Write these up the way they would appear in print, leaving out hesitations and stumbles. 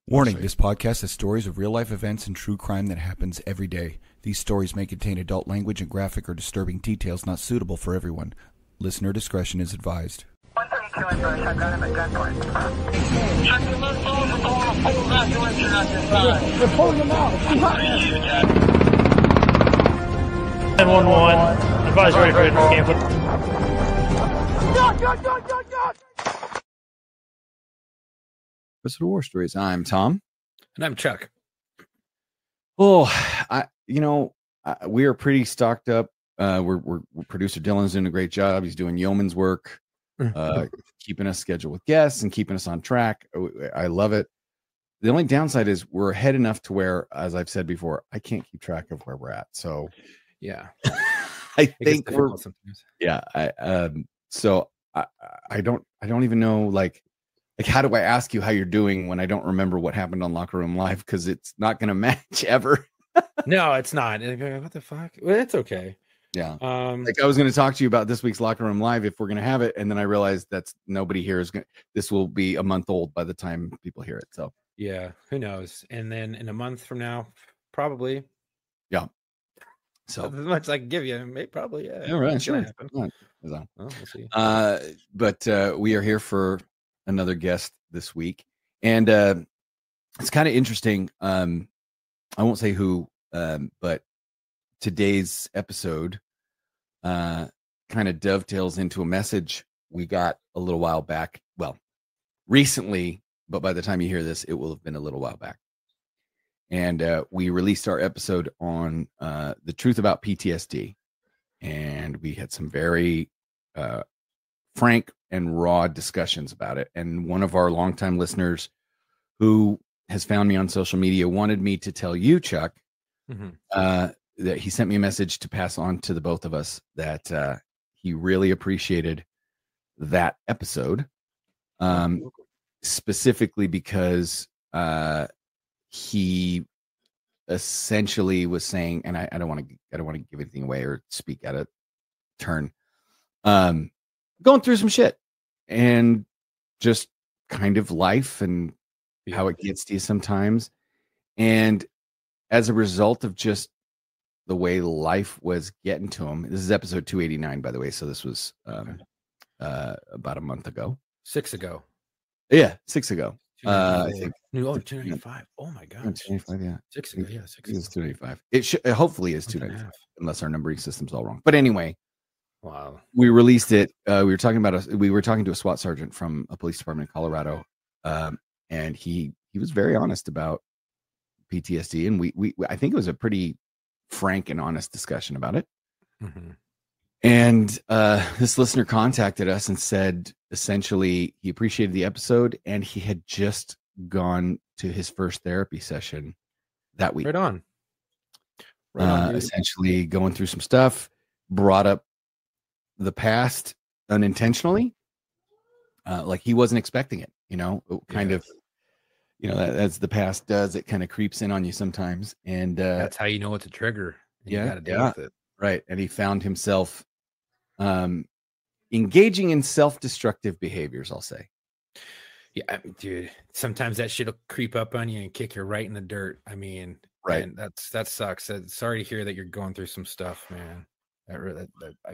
Warning, this podcast has stories of real-life events and true crime that happens every day. These stories may contain adult language and graphic or disturbing details not suitable for everyone. Listener discretion is advised. 132 in Bush, I've got him at gunpoint. They're pulling them out. 911. Advise ready for escape. God! Episode of War Stories. I'm Tom. And I'm Chuck. Oh, we are pretty stocked up. We're producer Dylan's doing a great job. He's doing yeoman's work, keeping us scheduled with guests and keeping us on track. I love it. The only downside is we're ahead enough to where, as I've said before, I can't keep track of where we're at. So, yeah, I think I don't even know, like how do I ask you how you're doing when I don't remember what happened on Locker Room Live? Because it's not going to match ever. No, it's not. What the fuck? Well, it's okay. Yeah. Like I was going to talk to you about this week's Locker Room Live if we're going to have it, and then I realized that's nobody here is going. This will be a month old by the time people hear it. So yeah, who knows? And then in a month from now, probably. Yeah. So as much as I can give you, probably. Yeah. All right. Sure. Well, we'll see. But we are here for another guest this week, and it's kind of interesting. I won't say who, but today's episode kind of dovetails into a message we got a little while back. Well, recently, but by the time you hear this, it will have been a little while back. And we released our episode on the truth about PTSD, and we had some very frank and raw discussions about it. And one of our longtime listeners who has found me on social media wanted me to tell you, Chuck, that he sent me a message to pass on to the both of us that he really appreciated that episode, specifically because he essentially was saying, and I don't want to give anything away or speak out of turn, going through some shit and just kind of life and how it gets to you sometimes. And as a result of just the way life was getting to him, this is episode 289, by the way. So this was about a month ago. 6 ago. Yeah, 6 ago. I think. 295. Oh my God. 295, yeah. 6 ago. Yeah, 6 ago. It's 295. It hopefully is 295, unless our numbering system's all wrong. But anyway. Wow. We released it. We were talking to a SWAT sergeant from a police department in Colorado. And he was very honest about PTSD. And I think it was a pretty frank and honest discussion about it. Mm-hmm. And this listener contacted us and said, essentially, he appreciated the episode and he had just gone to his first therapy session that week. Right on. Essentially going through some stuff, brought up the past unintentionally, like he wasn't expecting it, as the past does, it kind of creeps in on you sometimes. And that's how you know it's a trigger. You gotta deal with it. Right. And he found himself engaging in self-destructive behaviors, I'll say. Yeah, dude, sometimes that shit will creep up on you and kick you right in the dirt. I mean, right. And that sucks. Sorry to hear that you're going through some stuff, man. I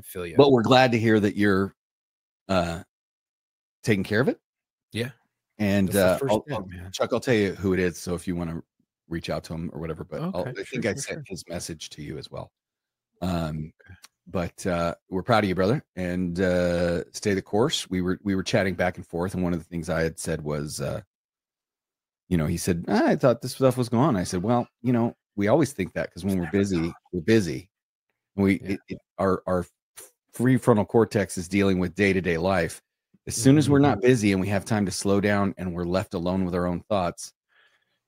feel you. But we're glad to hear that you're taking care of it. Yeah. And Chuck, I'll tell you who it is. So if you want to reach out to him or whatever, but I think I sent his message to you as well. But we're proud of you, brother, and stay the course. We were chatting back and forth, and one of the things I had said was, he said, I thought this stuff was gone. I said, well, we always think that because when we're busy, we're busy. Our prefrontal cortex is dealing with day-to-day life. As soon as we're not busy and we have time to slow down and we're left alone with our own thoughts.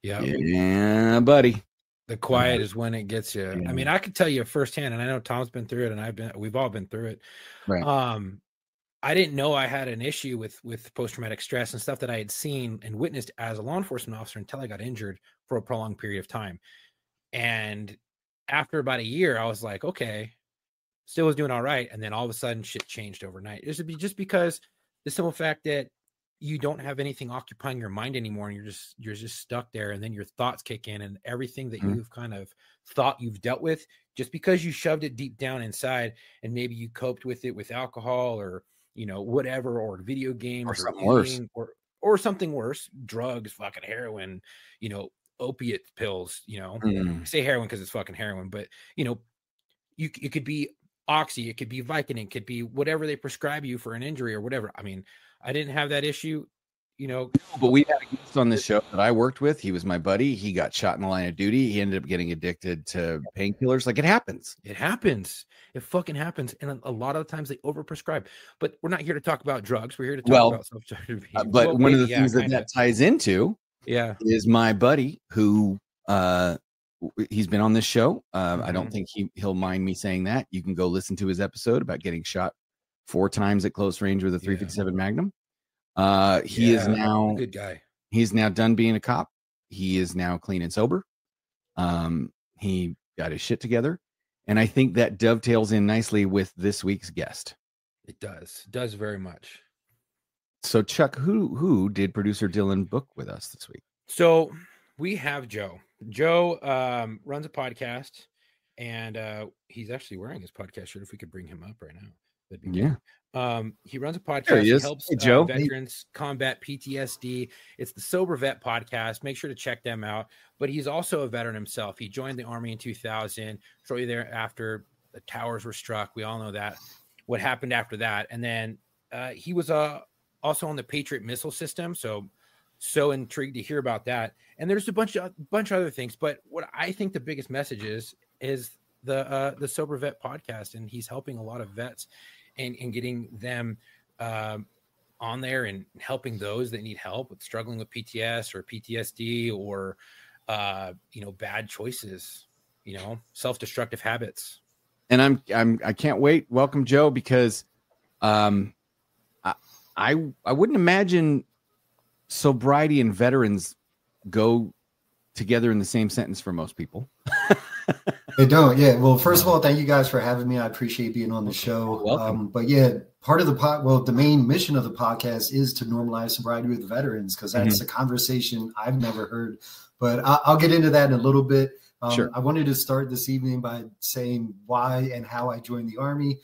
Yeah, buddy. The quiet is when it gets you. Yeah. I mean, I could tell you firsthand, and I know Tom's been through it, and we've all been through it. Right. I didn't know I had an issue with post-traumatic stress and stuff that I had seen and witnessed as a law enforcement officer until I got injured for a prolonged period of time. And after about a year, I was like, okay, still was doing all right. And then all of a sudden shit changed overnight. It should be just because the simple fact that you don't have anything occupying your mind anymore, and you're just stuck there, and then your thoughts kick in, and everything that you've kind of thought you've dealt with, just because you shoved it deep down inside, and maybe you coped with it with alcohol or whatever, or video games, or something worse, or something worse, drugs, fucking heroin, opiate pills, I say heroin because it's fucking heroin, but it could be Oxy, it could be Vicodin, it could be whatever they prescribe you for an injury or whatever. I mean, I didn't have that issue, but we had a guest on the show that I worked with. He was my buddy. He got shot in the line of duty. He ended up getting addicted to painkillers. Like, it happens. It happens. It fucking happens. And a lot of the times they overprescribe. But we're not here to talk about drugs. We're here to talk about self-destructive behavior. But one of the things that ties into is my buddy who he's been on this show. I don't think he'll mind me saying that. You can go listen to his episode about getting shot 4 times at close range with a .357 Magnum. He is now a good guy. He's now done being a cop. He is now clean and sober. He got his shit together. And I think that dovetails in nicely with this week's guest. It does very much. So Chuck, who did producer Dylan book with us this week? So we have Joe. Joe runs a podcast, and he's actually wearing his podcast shirt. If we could bring him up right now, that'd be great. He runs a podcast. He helps veterans combat PTSD. It's the Sober Vet podcast. Make sure to check them out. But he's also a veteran himself. He joined the Army in 2000. Shortly thereafter, the towers were struck. We all know that. What happened after that? And then he was also on the Patriot missile system. So intrigued to hear about that. And there's a bunch of other things. But what I think the biggest message is the Sober Vet podcast, and he's helping a lot of vets and getting them on there and helping those that need help with struggling with PTS or PTSD or bad choices, self-destructive habits. And I can't wait. Welcome, Joe, because I wouldn't imagine sobriety and veterans go together in the same sentence for most people. They don't. Yeah. Well, first of all, thank you guys for having me. I appreciate being on the show. But yeah, part of the main mission of the podcast is to normalize sobriety with veterans, because that's a conversation I've never heard. But I'll get into that in a little bit. Sure. I wanted to start this evening by saying why and how I joined the Army.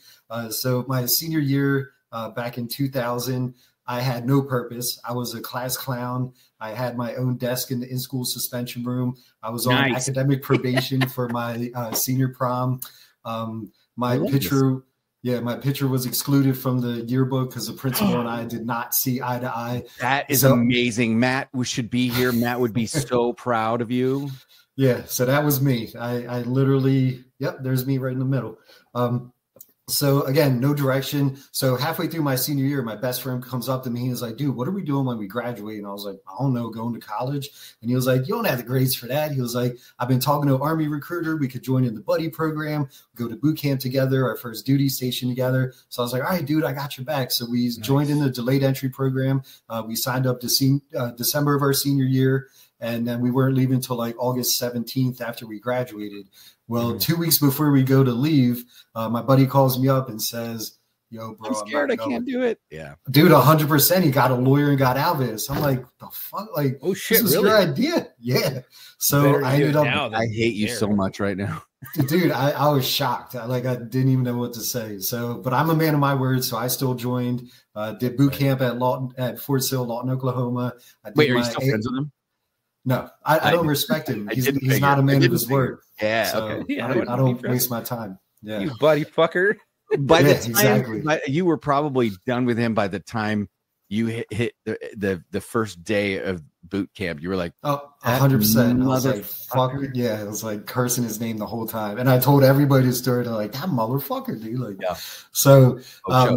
So my senior year back in 2000, I had no purpose. I was a class clown. I had my own desk in the in-school suspension room. I was on academic probation for my senior prom. My picture was excluded from the yearbook because the principal and I did not see eye to eye. That is amazing. Matt should be here. Matt would be so proud of you. Yeah, so that was me. I literally, there's me right in the middle. So again, no direction. So halfway through my senior year, my best friend comes up to me. He was like, dude, what are we doing when we graduate? And I was like, I don't know, going to college. And he was like, you don't have the grades for that. He was like, I've been talking to an Army recruiter. We could join in the buddy program, go to boot camp together, our first duty station together. So I was like, all right, dude, I got your back. So we joined in the delayed entry program. We signed up to December of our senior year. And then we weren't leaving until like August 17th after we graduated. Well, 2 weeks before we go to leave, my buddy calls me up and says, yo, bro, I'm scared I can't do it. Yeah. Dude, 100%. He got a lawyer and got out of it. So I'm like, the fuck? Like, oh, shit, this was really? your idea? Yeah. So I ended up. I hate you so much right now. Dude, I was shocked. I didn't even know what to say. So, but I'm a man of my word. So I still joined, did boot camp at Fort Sill, Lawton, Oklahoma. Wait, are you still friends with him? No, I don't respect him. He's not a man of his word. Yeah, so okay. Yeah, I don't waste my time. Yeah, you buddy fucker. By the time you were probably done with him by the time you hit the first day of boot camp. You were like, 100%. I was like, fuck yeah. It was like cursing his name the whole time. And I told everybody the story. They're like, that motherfucker, dude. Like, So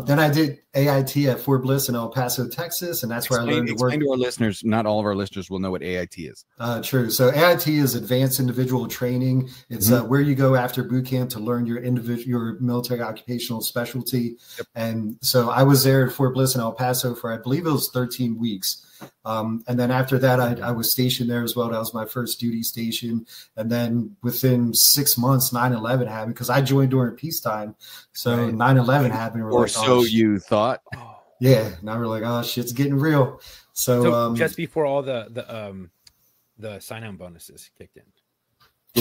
then I did AIT at Fort Bliss in El Paso, Texas. And that's where I learned to work. Explain to our listeners, not all of our listeners will know what AIT is. True. So AIT is Advanced Individual Training. It's where you go after boot camp to learn your military occupational specialty. Yep. And so I was there at Fort Bliss in El Paso for, I believe it was 13 weeks. And then after that, I was stationed there as well. That was my first duty station. And then within 6 months, 9/11 happened because I joined during peacetime. So 9/11 happened. You thought. Yeah, now we're like, oh, shit's getting real. So, just before all the sign-on bonuses kicked in.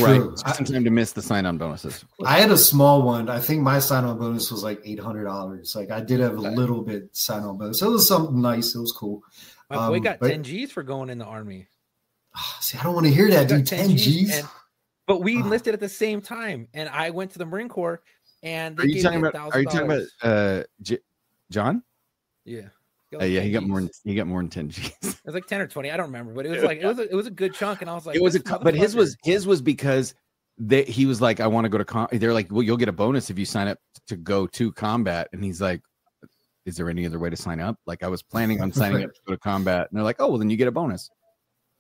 Right. true. Just in time to miss the sign-on bonuses. I had a small one. I think my sign-on bonus was like $800. Like I did have a little bit sign-on bonus. So it was something nice. It was cool. My boy got 10 G's for going in the army. See, I don't want to hear that, He dude. got 10 G's. But we enlisted at the same time, and I went to the Marine Corps. And they Are you talking about John? Yeah. Yeah, he got more than 10 G's. It was like 10 or 20. I don't remember, but it was like it was a good chunk. And I was like, but his was because he was like, I want to go to they're like, well, you'll get a bonus if you sign up to go to combat. And he's like, is there any other way to sign up? Like I was planning on signing up to go to combat. And they're like, oh, well, then you get a bonus.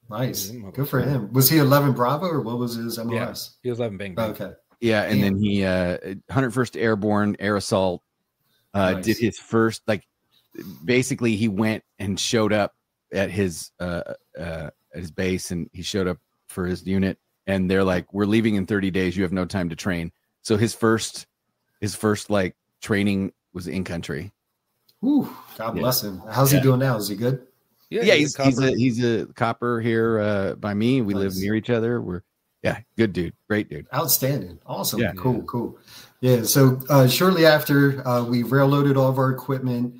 Nice. Good for him. Was he 11 Bravo or what was his MLS? Yeah, he was 11 Bang Bang. Okay. Yeah. And then he 101st Airborne Air Assault Nice. did his first, like, basically he went and showed up at his base, and he showed up for his unit, and they're like, we're leaving in 30 days. You have no time to train. So his first like training was in country. Ooh, God bless him. How's he doing now? Is he good? Yeah, he's a copper here by me. We live near each other. We're good dude, great dude, outstanding, awesome, yeah. Cool. Yeah. So shortly after we railloaded all of our equipment,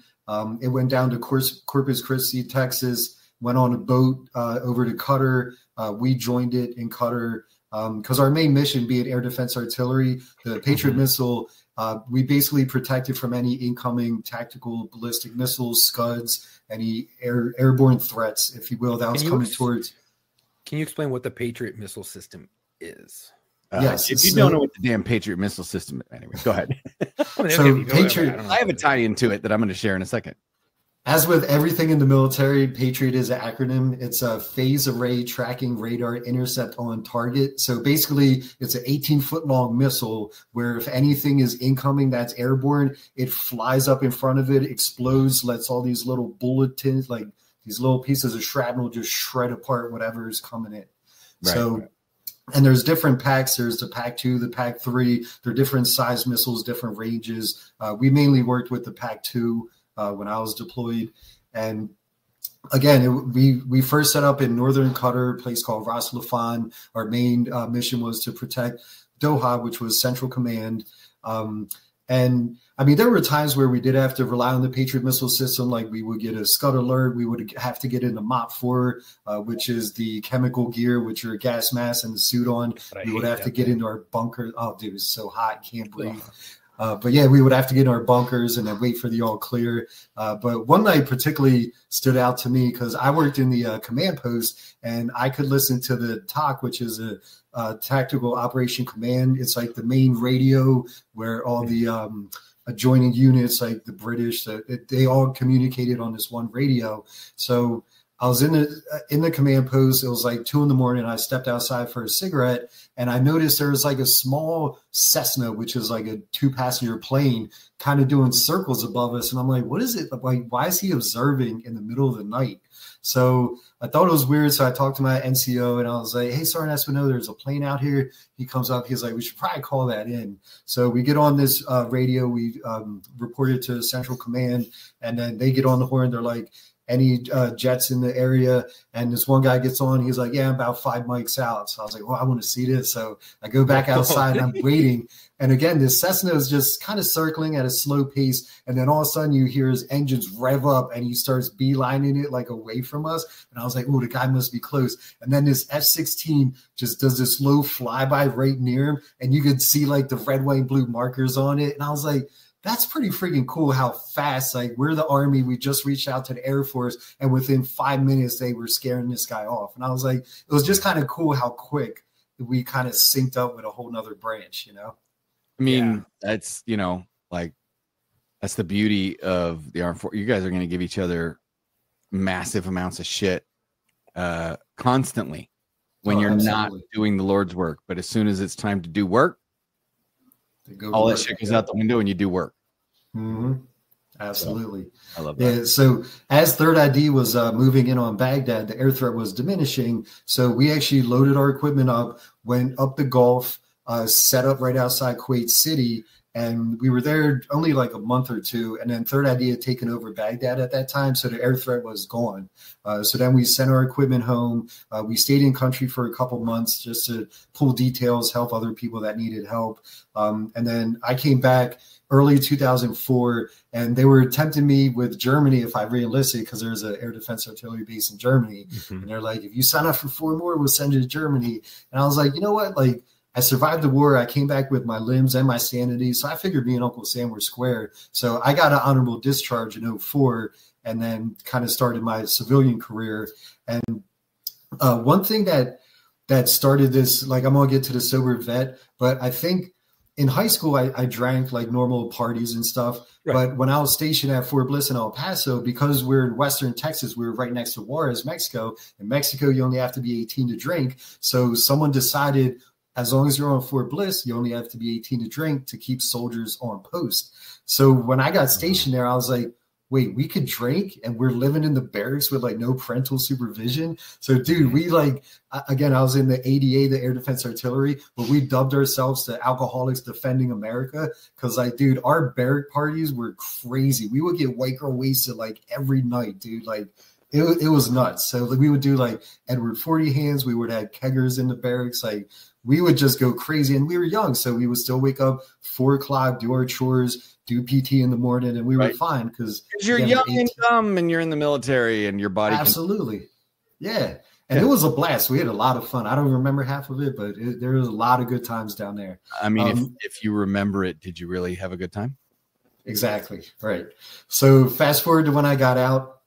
it went down to Corpus Christi, Texas. Went on a boat over to Qatar. We joined it in Qatar because our main mission, be it air defense artillery, the Patriot missile. We basically protected from any incoming tactical ballistic missiles, Scuds, any airborne threats, if you will, that was coming towards. Can you explain what the Patriot missile system is? Yes. If you don't know what the damn Patriot missile system, anyway, go ahead. So Patriot, I have a tie into it that I'm going to share in a second. As with everything in the military, Patriot is an acronym. It's a phase array tracking radar intercept on target. So basically, it's an 18-foot long missile where if anything is incoming that's airborne, it flies up in front of it, explodes, lets all these little bulletins, like these little pieces of shrapnel, just shred apart whatever is coming in. Right. And there's different packs. There's the Pack 2, the Pack 3. They're different size missiles, different ranges. We mainly worked with the Pack 2 when I was deployed. And again, we first set up in northern Qatar, a place called Ras Laffan. Our main mission was to protect Doha, which was Central Command. And I mean, there were times where we did have to rely on the Patriot missile system. Like we would get a Scud alert. We would have to get into MOP 4, which is the chemical gear with your gas mask and the suit on. We would have to get into our bunker. Oh, dude, it's so hot. Can't breathe. But yeah, we would have to get in our bunkers and then wait for the all clear. But one night particularly stood out to me because I worked in the command post and I could listen to the TOC, which is a tactical operation command. It's like the main radio where all the adjoining units, like the British, they all communicated on this one radio. So I was in the command post. It was like 2 a.m. I stepped outside for a cigarette, and I noticed there was like a small Cessna, which is like a 2-passenger plane, kind of doing circles above us. And I'm like, what is it? Like, why is he observing in the middle of the night? So I thought it was weird. So I talked to my NCO, and I was like, hey, Sergeant Espino, there's a plane out here. He comes up. He's like, we should probably call that in. So we get on this radio. We report it to Central Command, and then they get on the horn. They're like, any jets in the area? And this one guy gets on. He's like, yeah, I'm about 5 mics out. So I was like, well, I want to see this. So I go back outside and I'm waiting. And again, this Cessna is just kind of circling at a slow pace. And then all of a sudden you hear his engines rev up and he starts beelining it like away from us. And I was like, oh, the guy must be close. And then this F-16 just does this low flyby right near him. And you could see like the red, white, and blue markers on it. And I was like, that's pretty freaking cool how fast, like we're the Army, we just reached out to the Air Force, and within 5 minutes they were scaring this guy off. And I was like, it was just kind of cool how quick we kind of synced up with a whole nother branch, you know? I mean, that's, you know, like that's the beauty of the armed forces. You guys are going to give each other massive amounts of shit constantly when you're not doing the Lord's work. But as soon as it's time to do work, all that shit goes out the window and you do work. Mm-hmm. Absolutely. So, I love that. Yeah. So as Third ID was moving in on Baghdad, the air threat was diminishing. So we actually loaded our equipment up, went up the Gulf, set up right outside Kuwait City. And we were there only like a month or two. And then Third ID had taken over Baghdad at that time. So the air threat was gone. So then we sent our equipment home. We stayed in country for a couple months just to pull details, help other people that needed help. And then I came back early 2004, and they were tempting me with Germany if I re-enlisted, because there's an air defense artillery base in Germany. And they're like, if you sign up for 4 more, we'll send you to Germany. And I was like, you know what? Like, I survived the war. I came back with my limbs and my sanity. So I figured me and Uncle Sam were square. So I got an honorable discharge in 2004, and then kind of started my civilian career. And one thing that started this, like, I'm going to get to the sober vet, but I think in high school, I drank like normal parties and stuff. Right. But when I was stationed at Fort Bliss in El Paso, because we're in Western Texas, we were right next to Juarez, Mexico. In Mexico, you only have to be 18 to drink. So someone decided, as long as you're on Fort Bliss, you only have to be 18 to drink to keep soldiers on post. So when I got stationed there, I was like, wait, we could drink and we're living in the barracks with like no parental supervision. So dude, we like, again, I was in the ADA, the Air Defense Artillery, but we dubbed ourselves the Alcoholics Defending America. Cause like, dude, our barrack parties were crazy. We would get white girl wasted like every night, dude. Like it was nuts. So like, we would do like Edward 40 hands. We would have keggers in the barracks. Like we would just go crazy, and we were young. So we would still wake up 4 o'clock, do our chores, do PT in the morning, and we were fine because you're young and dumb and you're in the military and your body. Absolutely. Yeah. And it was a blast. We had a lot of fun. I don't remember half of it, but there was a lot of good times down there. I mean, if you remember it, did you really have a good time? Exactly. Right. So fast forward to when I got out.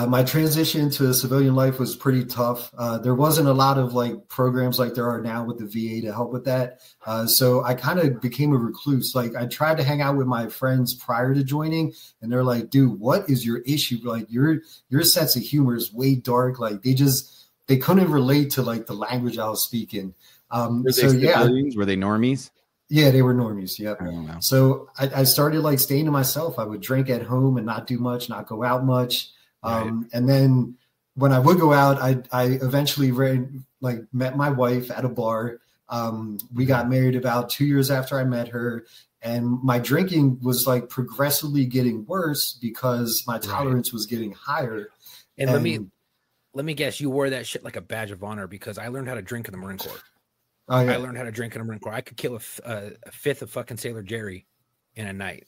My transition to civilian life was pretty tough. There wasn't a lot of like programs like there are now with the VA to help with that. So I kind of became a recluse. Like I tried to hang out with my friends prior to joining, and they're like, dude, what is your issue? Like your sense of humor is way dark. Like they couldn't relate to like the language I was speaking. Were they civilians? Were they normies? Yeah, they were normies. Yep. Oh, wow. So I started like staying to myself. I would drink at home and not do much, not go out much. And then when I would go out, I eventually met my wife at a bar. We got married about 2 years after I met her, and my drinking was like progressively getting worse because my tolerance was getting higher. And let me guess, you wore that shit like a badge of honor, because I learned how to drink in the Marine Corps. Oh, yeah. I learned how to drink in the Marine Corps. I could kill a fifth of fucking Sailor Jerry in a night.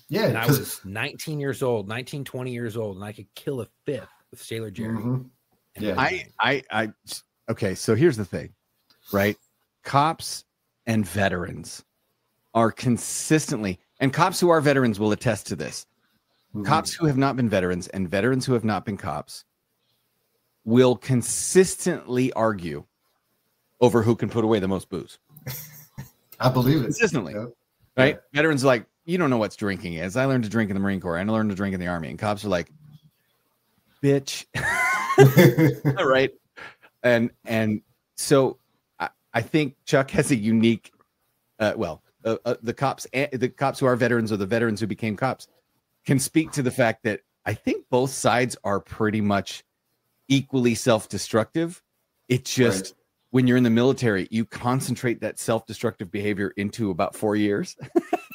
Yeah, and I was 20 years old, and I could kill a fifth of Sailor Jerry. Yeah, okay. So here's the thing, right? Cops and veterans are consistently, and cops who are veterans will attest to this. Cops who have not been veterans and veterans who have not been cops will consistently argue over who can put away the most booze. I believe it. Consistently, yeah. Right? Yeah. Veterans are like, you don't know what drinking is. I learned to drink in the Marine Corps. I learned to drink in the Army. And cops are like, bitch. Right. And so I think Chuck has a unique, the cops who are veterans, or the veterans who became cops, can speak to the fact that I think both sides are pretty much equally self-destructive. It just, when you're in the military, you concentrate that self-destructive behavior into about 4 years.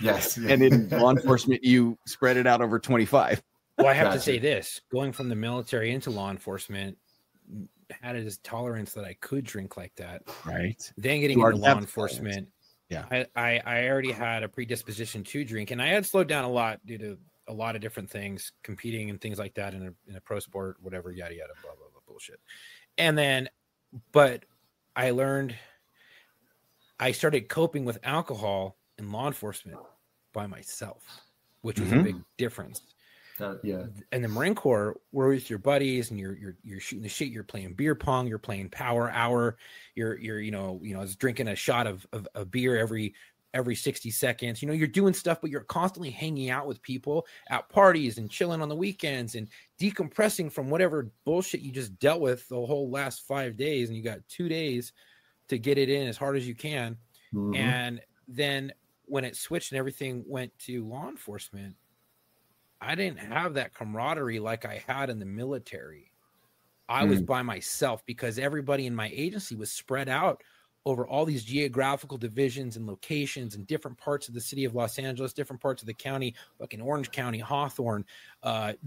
Yes. And in law enforcement, you spread it out over 25. Well, I have to say this, going from the military into law enforcement, had a tolerance that I could drink like that. Right. Then getting into law enforcement, yeah, I already had a predisposition to drink, and I had slowed down a lot due to a lot of different things, competing and things like that in a pro sport, whatever, yada, yada, blah, blah, blah, bullshit. And then, but I started coping with alcohol in law enforcement by myself, which was a big difference. Yeah. And the Marine Corps, we're with your buddies, and you're shooting the shit. You're playing beer pong. You're playing power hour. You're drinking a shot of beer every 60 seconds. You're doing stuff, but you're constantly hanging out with people at parties and chilling on the weekends and decompressing from whatever bullshit you just dealt with the whole last 5 days. And you got 2 days to get it in as hard as you can. Mm-hmm. And then when it switched and everything went to law enforcement, I didn't have that camaraderie like I had in the military. I was by myself because everybody in my agency was spread out over all these geographical divisions and locations in different parts of the city of Los Angeles, different parts of the county, like in Orange County, Hawthorne,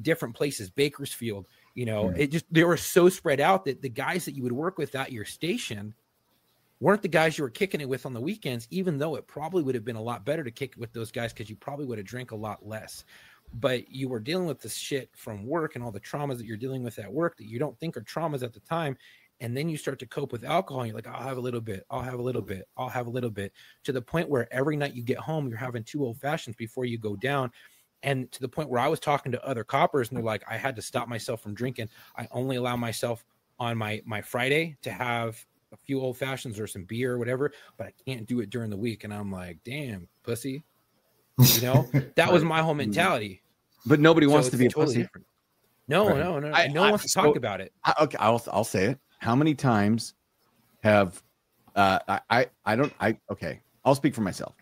different places, Bakersfield, you know, it just, they were so spread out that the guys that you would work with at your station weren't the guys you were kicking it with on the weekends, even though it probably would have been a lot better to kick it with those guys because you probably would have drank a lot less. But you were dealing with this shit from work and all the traumas that you're dealing with at work that you don't think are traumas at the time. And then you start to cope with alcohol. And you're like, I'll have a little bit. I'll have a little bit. I'll have a little bit, to the point where every night you get home, you're having 2 old fashions before you go down. And to the point where I was talking to other coppers and they're like, I had to stop myself from drinking. I only allow myself on my Friday to have a few old fashions or some beer or whatever, but I can't do it during the week. And I'm like, damn, pussy. You know, that was my whole mentality. But nobody wants to be totally a pussy. different. No, Right. no one wants to talk about it. Okay, I'll say it. How many times have okay, I'll speak for myself.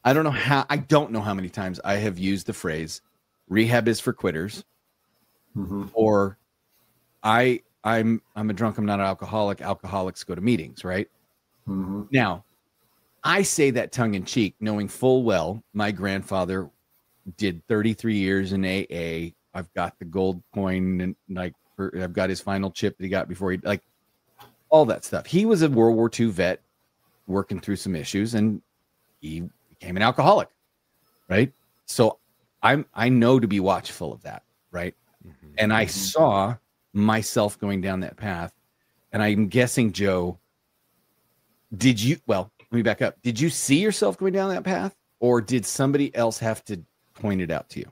I don't know how many times I have used the phrase rehab is for quitters, or I'm a drunk, I'm not an alcoholic. Alcoholics go to meetings, right? Now, I say that tongue in cheek, knowing full well my grandfather did 33 years in AA. I've got the gold coin, and I've got his final chip that he got before he, like, all that stuff. He was a World War II vet working through some issues, and he became an alcoholic, right? So I know to be watchful of that, right? And I saw myself going down that path, and I'm guessing, Joe, let me back up. Did you see yourself going down that path, or did somebody else have to point it out to you?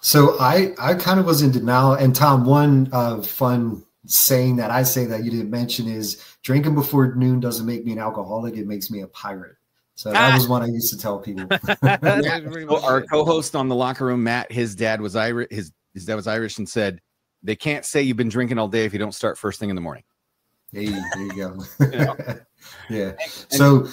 So I kind of was in denial. And Tom, one fun saying that I say that you didn't mention is drinking before noon doesn't make me an alcoholic. It makes me a pirate. So that was one I used to tell people. Our co-host on the Locker Room, Matt, his dad was Irish. His dad was Irish and said, they can't say you've been drinking all day if you don't start first thing in the morning. Hey, there you go. Yeah. So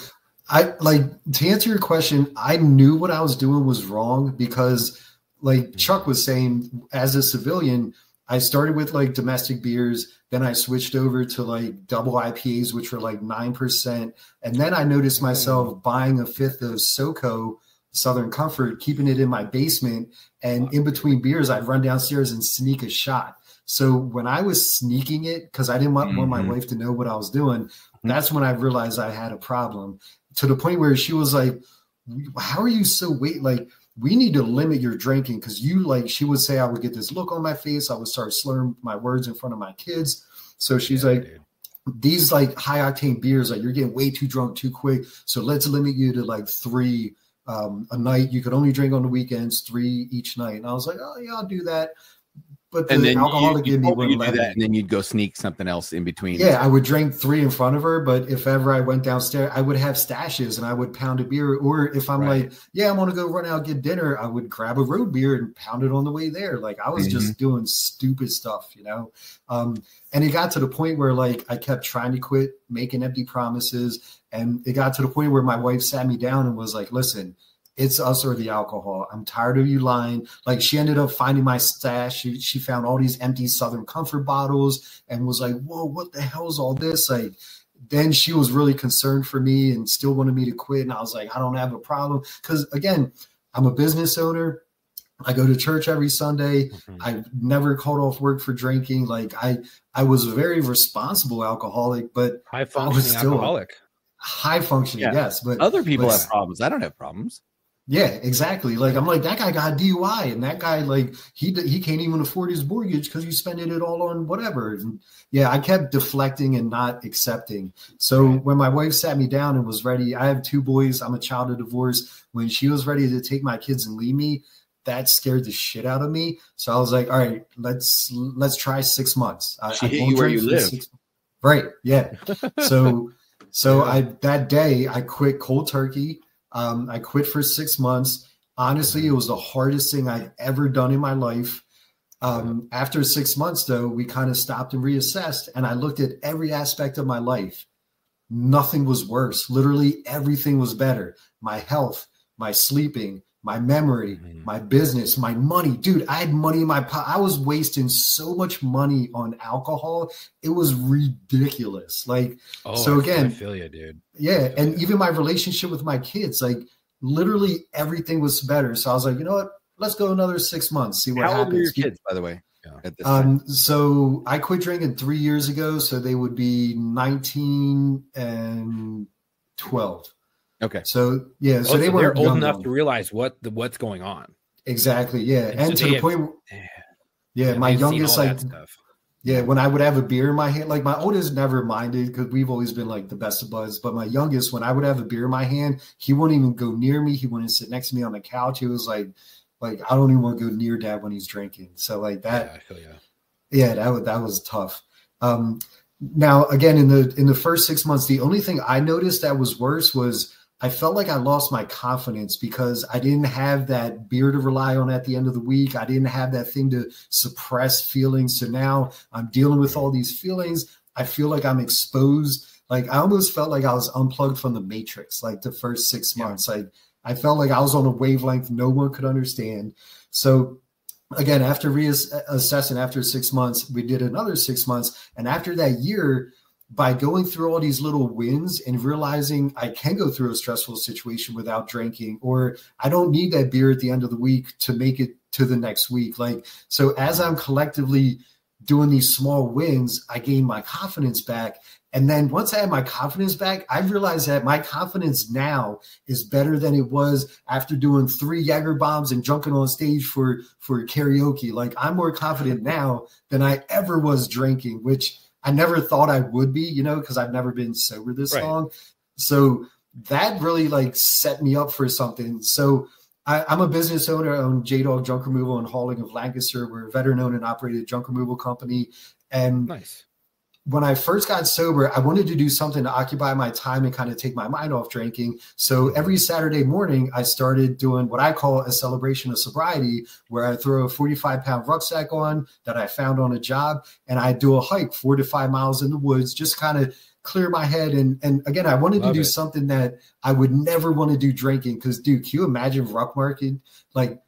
to answer your question, I knew what I was doing was wrong because, like Chuck was saying, as a civilian, I started with like domestic beers. Then I switched over to like double IPAs, which were like 9%. And then I noticed myself buying a fifth of SoCo, Southern Comfort, keeping it in my basement. And in between beers, I'd run downstairs and sneak a shot. So when I was sneaking it, because I didn't want my wife to know what I was doing, that's when I realized I had a problem, to the point where she was like, how are you so like, we need to limit your drinking, because she would say I would get this look on my face. I would start slurring my words in front of my kids. So she's these like high octane beers, like you're getting way too drunk too quick. So let's limit you to like 3 a night. You could only drink on the weekends, 3 each night. And I was like, oh yeah, I'll do that. But and the then alcoholic in me wouldn't let me. And then you'd go sneak something else in between. Yeah, I would drink 3 in front of her, but if ever I went downstairs, I would have stashes and I would pound a beer. Or if I'm like, yeah, I want to go run out, get dinner, I would grab a road beer and pound it on the way there. Like I was just doing stupid stuff, you know? And it got to the point where like I kept trying to quit, making empty promises. And it got to the point where my wife sat me down and was like, listen, it's us or the alcohol. I'm tired of you lying. Like she ended up finding my stash. She found all these empty Southern Comfort bottles and was like, whoa, what the hell is all this? Like, then she was really concerned for me and still wanted me to quit. And I was like, I don't have a problem. Because again, I'm a business owner. I go to church every Sunday. I never called off work for drinking. Like I was a very responsible alcoholic, but high functioning alcoholic. High functioning, yes. But other people have problems. I don't have problems. Yeah, exactly. Like I'm like, that guy got a DUI, and that guy, like he can't even afford his mortgage because he's spending it all on whatever. And yeah, I kept deflecting and not accepting. So when my wife sat me down and was ready, I have 2 boys. I'm a child of divorce. When she was ready to take my kids and leave me, that scared the shit out of me. So I was like, all right, let's try 6 months. She hit you where you live. Right. Yeah. So that day I quit cold turkey. I quit for 6 months. Honestly, it was the hardest thing I've ever done in my life. After 6 months, though, we kind of stopped and reassessed, and I looked at every aspect of my life. Nothing was worse. Literally everything was better. My health, my sleeping, my memory, my business, my money. Dude, I had money in my pocket. I was wasting so much money on alcohol. It was ridiculous. Like, so again, I feel you, dude. Yeah. And even my relationship with my kids, like literally everything was better. So I was like, you know what? Let's go another 6 months, see what How happens. old were your kids, by the way? At this time? So I quit drinking 3 years ago. So they would be 19 and 12. Okay. So yeah, so they were weren't old enough to realize what's going on. Exactly. Yeah. And so to the point, my youngest, like, when I would have a beer in my hand, like my oldest never minded because we've always been like the best of buds. But my youngest, when I would have a beer in my hand, he wouldn't even go near me. He wouldn't sit next to me on the couch. He was like I don't even want to go near dad when he's drinking. So like that, I feel you. Yeah, that was tough. Now again, in the first 6 months, the only thing I noticed that was worse was I felt like I lost my confidence because I didn't have that beer to rely on at the end of the week. I didn't have that thing to suppress feelings. So now I'm dealing with all these feelings. I feel like I'm exposed. Like I almost felt like I was unplugged from the matrix, like the first 6 months. Like I felt like I was on a wavelength no one could understand. So again, after reassessing after 6 months, we did another 6 months. And after that year, by going through all these little wins and realizing I can go through a stressful situation without drinking, or I don't need that beer at the end of the week to make it to the next week. Like, so as I'm collectively doing these small wins, I gain my confidence back. And then once I had my confidence back, I realized that my confidence now is better than it was after doing 3 Jaeger bombs and jumping on stage for karaoke. Like I'm more confident now than I ever was drinking, which I never thought I would be, because I've never been sober this long. So that really like set me up for something. So I'm a business owner. I own J-Dog Junk Removal and Hauling of Lancaster. We're a veteran-owned and operated junk removal company. And when I first got sober, I wanted to do something to occupy my time and kind of take my mind off drinking. So every Saturday morning, I started doing what I call a celebration of sobriety, where I throw a 45-pound rucksack on that I found on a job, and I do a hike 4 to 5 miles in the woods, just kind of clear my head. And again, I wanted to do something that I would never want to do drinking. Because, dude, can you imagine ruck marking, like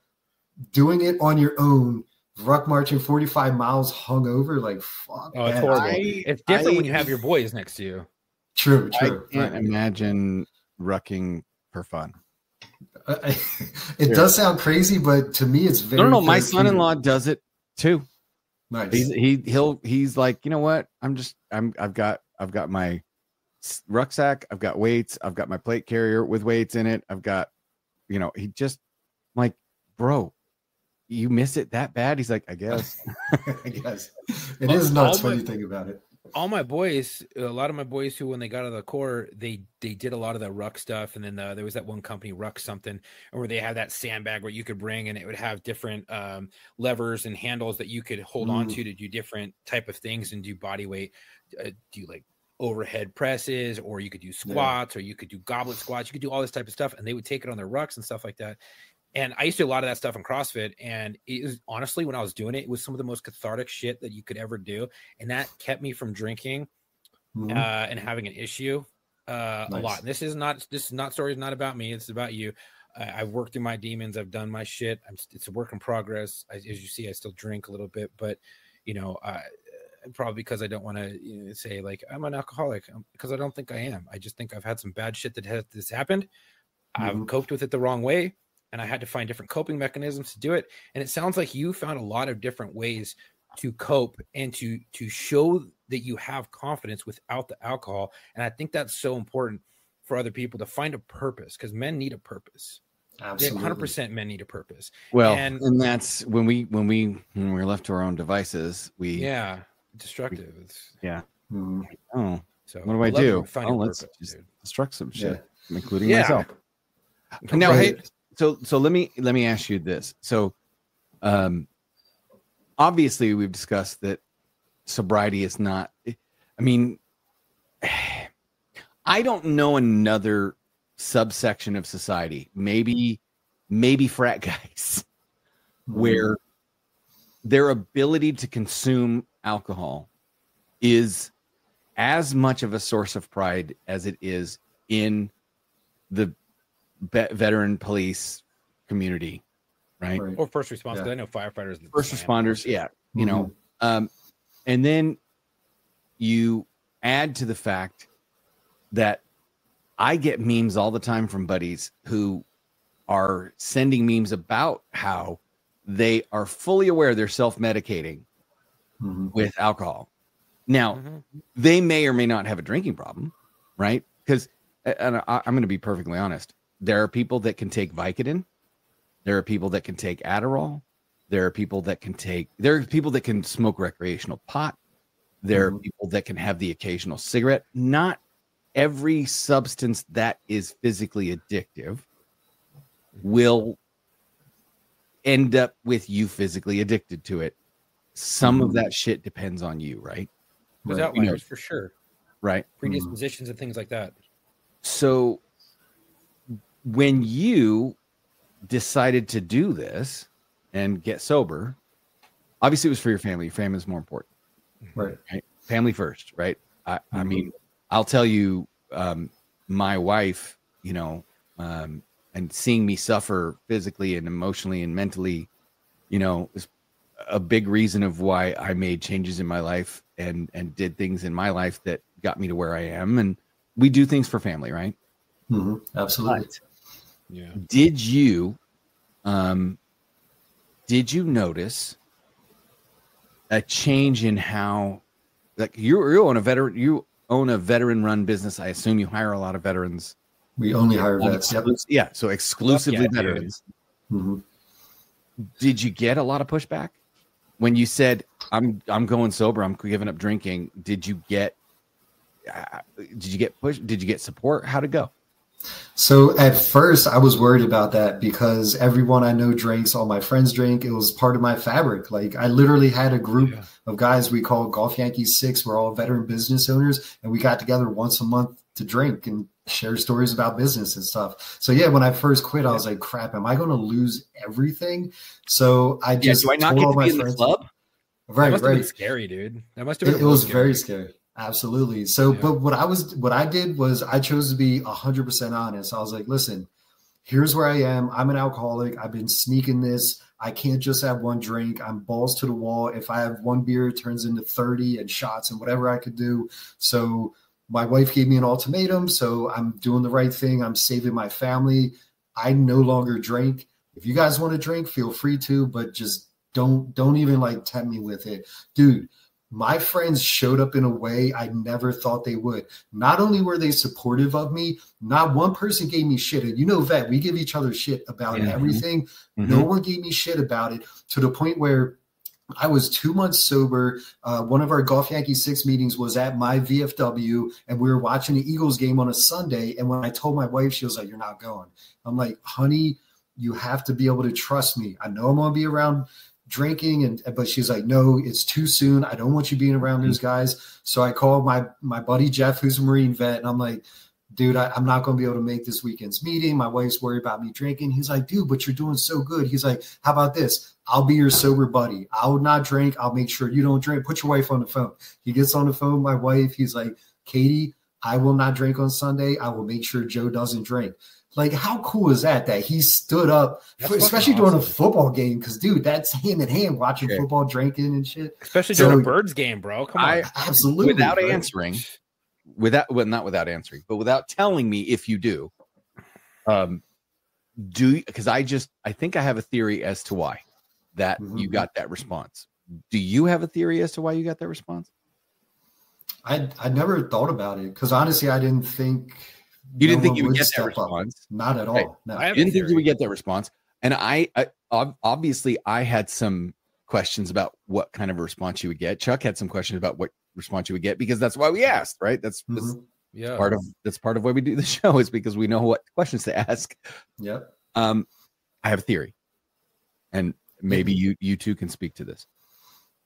doing it on your own? Ruck marching 45 miles hungover, like fuck. Oh, it's horrible. It's different when you have your boys next to you. True. I can't imagine rucking for fun. It does sound crazy, but to me, it's very. No. My son-in-law does it too. Nice. He's like, you know what? I've got my rucksack. I've got weights. I've got my plate carrier with weights in it. I've got, he just like, bro. You miss it that bad? He's like, I guess. I guess. It is nuts when you think about it. All my boys, a lot of my boys who, when they got out of the Corps, they did a lot of that ruck stuff. And then there was that one company, Ruck something, where they had that sandbag where you could bring, and it would have different levers and handles that you could hold on to do different type of things and do body weight. Do like overhead presses, or you could do squats, or you could do goblet squats. You could do all this type of stuff. And they would take it on their rucks and stuff like that. And I used to do a lot of that stuff in CrossFit. And it was honestly, when I was doing it, it was some of the most cathartic shit that you could ever do. And that kept me from drinking and having an issue a lot. And this is not stories, not about me. It's about you. I've worked through my demons. I've done my shit. It's a work in progress. As you see, I still drink a little bit, but probably because I don't want to say like I'm an alcoholic, because I don't think I am. I just think I've had some bad shit that has happened. I've coped with it the wrong way. And I had to find different coping mechanisms to do it. And it sounds like you found a lot of different ways to cope and to show that you have confidence without the alcohol. And I think that's so important for other people to find a purpose, because men need a purpose. Absolutely. 100% men need a purpose. Well, and that's when we're left to our own devices, destructive. Oh, so what do I do? Let's just destruct some shit, including myself. Now, hey. So let me ask you this. So, obviously we've discussed that sobriety is not. I mean, I don't know another subsection of society, maybe frat guys, where their ability to consume alcohol is as much of a source of pride as it is in the veteran police, community, right? Or first responders. Yeah. 'Cause I know firefighters. First responders, yeah, you know, Mm-hmm. and then you add to the fact that I get memes all the time from buddies who are sending memes about how they are fully aware they're self-medicating Mm-hmm. with alcohol. Now, Mm-hmm. they may or may not have a drinking problem, right? Because, and I'm going to be perfectly honest, there are people that can take Vicodin. There are people that can take Adderall. There are people that can smoke recreational pot. There are people that can have the occasional cigarette. Not every substance that is physically addictive will end up with you physically addicted to it. Some of that shit depends on you, right? There's Right. outliers for sure. Right. Predispositions and things like that. So when you decided to do this and get sober, obviously it was for your family. Your family is more important. Right. Family first, right? I mean, I'll tell you, my wife, you know, and seeing me suffer physically and emotionally and mentally, you know, is a big reason of why I made changes in my life and did things in my life that got me to where I am. And we do things for family, right? Mm-hmm. Absolutely. But Yeah. did you notice a change in how, like, you own a veteran run business? I assume you hire a lot of veterans. We only hire vets. Yep. Yeah, so exclusively Yeah, veterans. Mm-hmm. Did you get a lot of pushback when you said, I'm going sober, I'm giving up drinking? Did you get push? Did you get support? How'd it go? So at first I was worried about that because everyone I know drinks, all my friends drink. It was part of my fabric. Like I literally had a group of guys we called Golf Yankees 6. We're all veteran business owners, and we got together once a month to drink and share stories about business and stuff. So yeah, when I first quit, I was like, crap, am I going to lose everything? So I just do I not told get all to my be in the friends. club? That Right, must have right. been scary, dude. That must have been It was very scary. Absolutely. So, Yeah. but what I did was I chose to be 100% honest. I was like, listen, here's where I am. I'm an alcoholic. I've been sneaking this. I can't just have one drink. I'm balls to the wall. If I have one beer, it turns into 30 and shots and whatever I could do. So my wife gave me an ultimatum. So I'm doing the right thing. I'm saving my family. I no longer drink. If you guys want to drink, feel free to, but just don't even like tempt me with it. Dude, my friends showed up in a way I never thought they would. Not only were they supportive of me, not one person gave me shit. And you know, Vet, we give each other shit about everything. Mm-hmm. No one gave me shit about it, to the point where I was 2 months sober. One of our Golf Yankee 6 meetings was at my VFW, and we were watching the Eagles game on a Sunday. And when I told my wife, she was like, "You're not going." I'm like, "Honey, you have to be able to trust me. I know I'm going to be around drinking." But she's like, "No, it's too soon. I don't want you being around those guys." So I called my buddy Jeff, who's a Marine vet, and I'm like, "Dude, I'm not going to be able to make this weekend's meeting. My wife's worried about me drinking." He's like, "Dude, but you're doing so good." He's like, "How about this? I'll be your sober buddy. I'll not drink. I'll make sure you don't drink. Put your wife on the phone." He gets on the phone with my wife. He's like, "Katie, I will not drink on Sunday. I will make sure Joe doesn't drink." Like, how cool is that he stood up, especially during a football game? Because, dude, that's hand in hand watching football, drinking and shit. Especially during a Birds game, bro. Come on. Absolutely. Without answering, not without answering, but without telling me if you do, because I think I have a theory as to why that you got that response. Do you have a theory as to why you got that response? I never thought about it because honestly, I didn't think you didn't think you would get that response. Not at all. Right. No, I didn't think you would get that response. And I obviously I had some questions about what kind of a response you would get. Chuck had some questions about what response you would get, because that's why we asked, right? That's part of why we do the show, is because we know what questions to ask. Yep. I have a theory, and maybe you two can speak to this.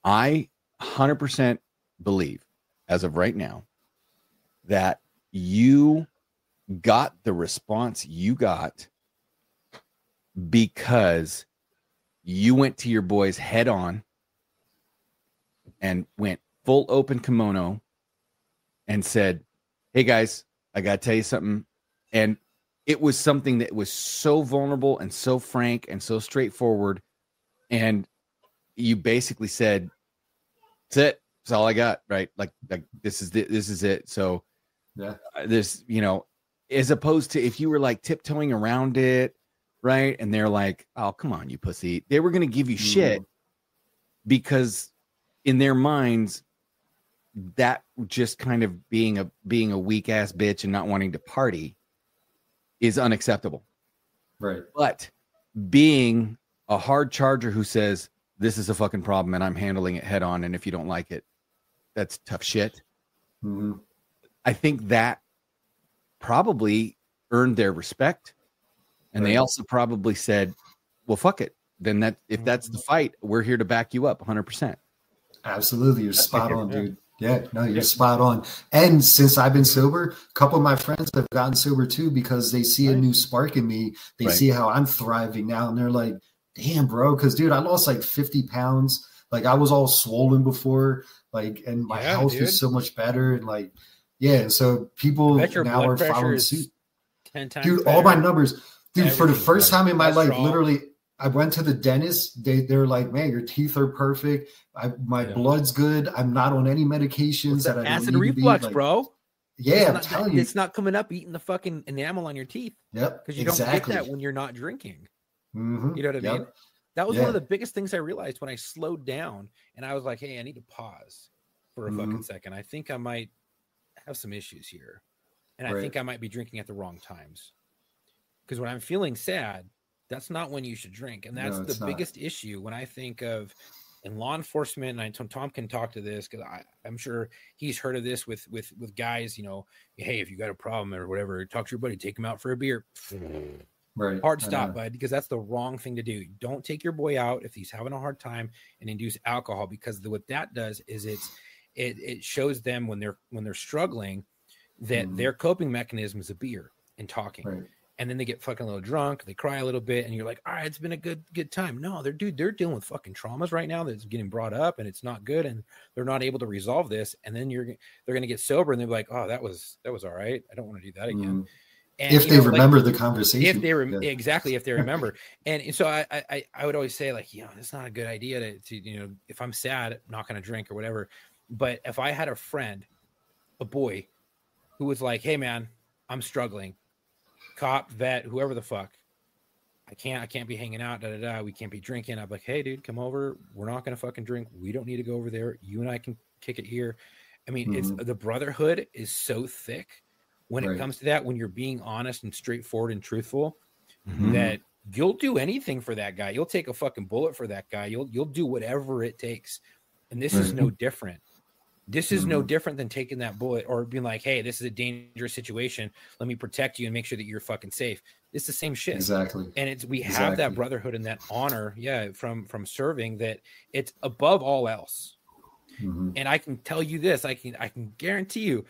I 100% believe, as of right now, that you got the response you got because you went to your boys head on and went full open kimono and said, "Hey guys, I got to tell you something." And it was something that was so vulnerable and so frank and so straightforward. And you basically said, that's it. That's all I got. Right. Like this is it. So yeah, this, as opposed to if you were like tiptoeing around it. Right. And they're like, oh, come on, you pussy. They were going to give you shit because in their minds, that just kind of being a weak ass bitch and not wanting to party is unacceptable. Right. But being a hard charger who says, this is a fucking problem and I'm handling it head on, and if you don't like it, that's tough shit. Mm-hmm. I think that probably earned their respect. And they also probably said, well, fuck it. Then if that's the fight, we're here to back you up 100%. Absolutely. You're spot on, dude. Yeah, no, you're spot on. And since I've been sober, a couple of my friends have gotten sober too, because they see a new spark in me. They see how I'm thriving now, and they're like, damn, bro. Because, dude, I lost like 50 pounds. Like, I was all swollen before, like, and my health is so much better. And like, yeah, so people now are following suit. 10 times dude, better. all my numbers. Dude, for the first time in my life, literally, I went to the dentist. They're like, man, your teeth are perfect. My blood's good. I'm not on any medications that I don't acid need reflux, to be. Like, bro. yeah, I'm telling you. It's not coming up eating the fucking enamel on your teeth. Yep. Because you don't get that when you're not drinking. Mm-hmm. You know what I mean? That was one of the biggest things I realized when I slowed down and I was like, hey, I need to pause for a fucking second. I think I might have some issues here. And I think I might be drinking at the wrong times. Because when I'm feeling sad, that's not when you should drink. And that's the biggest issue when I think of in law enforcement. And Tom can talk to this because I'm sure he's heard of this with guys, hey, if you got a problem or whatever, talk to your buddy, take him out for a beer. Right. Hard stop, bud, because that's the wrong thing to do. Don't take your boy out if he's having a hard time and induce alcohol, because what that does is it shows them when they're struggling that their coping mechanism is a beer and talking. Right. And then they get fucking a little drunk, they cry a little bit, and you're like, all right, it's been a good time. No, they're dealing with fucking traumas right now that's getting brought up, and it's not good, and they're not able to resolve this. And then they're gonna get sober, and they're like, oh, that was all right. I don't want to do that again. And, if they remember the conversation, if they exactly, if they remember. And so I would always say, like, it's not a good idea to if I'm sad, I'm not gonna drink or whatever. But if I had a friend, a boy, who was like, hey man, I'm struggling. Cop, vet, whoever the fuck, I can't be hanging out, we can't be drinking. I'm like, hey dude, come over, we're not gonna fucking drink, we don't need to go over there, you and I can kick it here. I mean, it's the brotherhood is so thick when it comes to that, when you're being honest and straightforward and truthful, that you'll do anything for that guy. You'll take a fucking bullet for that guy. You'll do whatever it takes. And this is no different. This is no different than taking that bullet or being like, hey, this is a dangerous situation. Let me protect you and make sure that you're fucking safe. It's the same shit. Exactly. And we have that brotherhood and that honor, from serving, that it's above all else. And I can tell you this, I can guarantee you,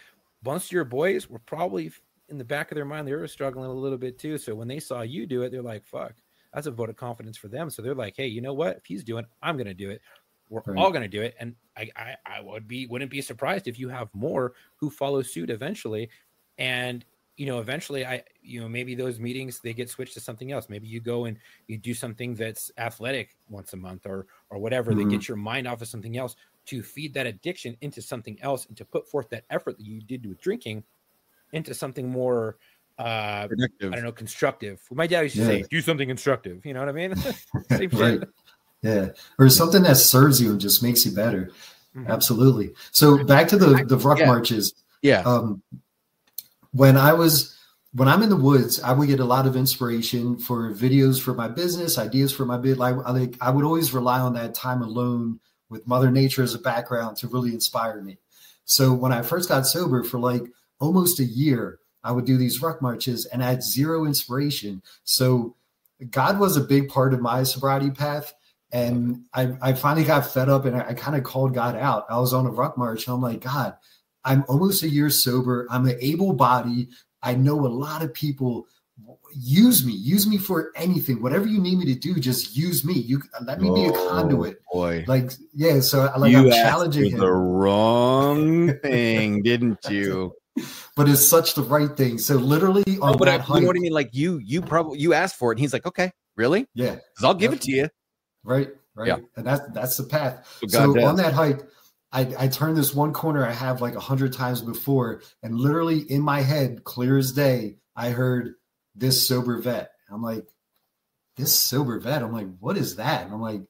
most of your boys were probably in the back of their mind, they were struggling a little bit too. So when they saw you do it, they're like, fuck, that's a vote of confidence for them. So they're like, hey, you know what? If he's doing it, I'm going to do it. We're all going to do it. And I wouldn't be surprised if you have more who follow suit eventually. And, eventually maybe those meetings, they get switched to something else. Maybe you go and you do something that's athletic once a month or whatever, that gets your mind off of something else to feed that addiction into something else and to put forth that effort that you did with drinking into something more, productive. I don't know, constructive. My dad used to say, do something constructive. You know what I mean? Same shit. Yeah. Or something that serves you and just makes you better. Absolutely. So back to the ruck marches. Yeah. When I'm in the woods, I would get a lot of inspiration for videos for my business, ideas for my bid. I would always rely on that time alone with Mother Nature as a background to really inspire me. So when I first got sober for like almost a year, I would do these ruck marches and I had zero inspiration. So God was a big part of my sobriety path. And I finally got fed up and I kind of called God out. I was on a ruck march and I'm like, God, I'm almost a year sober. I'm an able body. I know a lot of people. Use me for anything. Whatever you need me to do, just use me. You let me be a conduit. Boy. So I'm challenging him. The wrong thing, didn't you? but it's such the right thing. So literally on but that you know hike, what I mean? Like you asked for it, and he's like, okay, really? yeah, 'Cause I'll give it to you. right, Yeah. and that's the path. What So God does. on that hike, I turned this one corner I have like 100 times before, and literally in my head, clear as day, I heard this sober vet. I'm like, this sober vet. I'm like, what is that? And I'm like,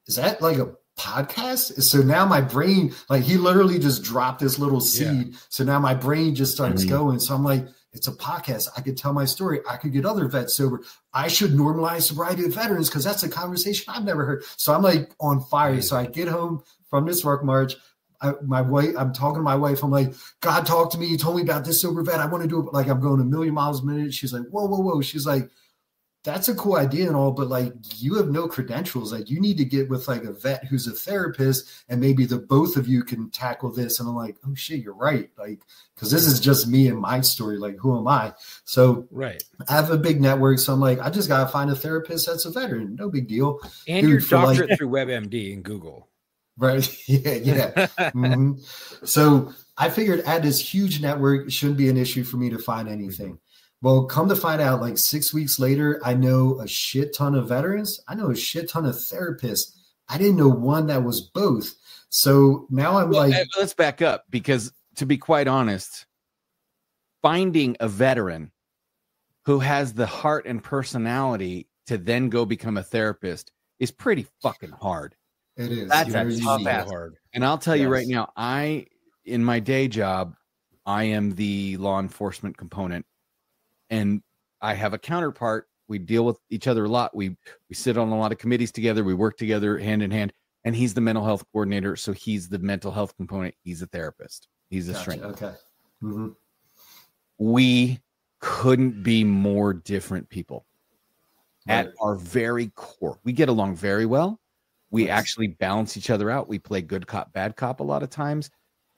is that like a podcast? So now my brain, like he literally just dropped this little seed. Yeah. So now my brain just starts going. So I'm like, it's a podcast. I could tell my story. I could get other vets sober. I should normalize sobriety with veterans because that's a conversation I've never heard. So I'm like on fire. So I get home from this work march. My wife, I'm talking to my wife. I'm like, God talked to me. He told me about this sober vet. I want to do it. Like I'm going a million miles a minute. She's like, whoa, whoa, whoa. She's like, that's a cool idea and all, but like you have no credentials. Like you need to get with like a vet who's a therapist and maybe the both of you can tackle this. And I'm like, oh shit, you're right. Like, cause this is just me and my story. Like, who am I? So Right. I have a big network. So I'm like, I just got to find a therapist that's a veteran. No big deal. And Dude, your for like- doctorate through WebMD and Google. Right. Yeah. Mhm. So I figured at this huge network, it shouldn't be an issue for me to find anything. Well, come to find out, like 6 weeks later, I know a shit ton of veterans. I know a shit ton of therapists. I didn't know one that was both. So now I'm like, let's back up because to be quite honest, finding a veteran who has the heart and personality to then go become a therapist is pretty fucking hard. it is. That's You're a easy. tough ass. Hard. And I'll tell you right Yes. now, in my day job, I am the law enforcement component, and I have a counterpart. We deal with each other a lot. We sit on a lot of committees together. We work together hand in hand, and he's the mental health coordinator. So he's the mental health component. He's a therapist. He's a Gotcha. strength. Okay. Mm-hmm. We couldn't be more different people. Right. At our very core, we get along very well. We Nice. actually balance each other out. We play good cop, bad cop a lot of times.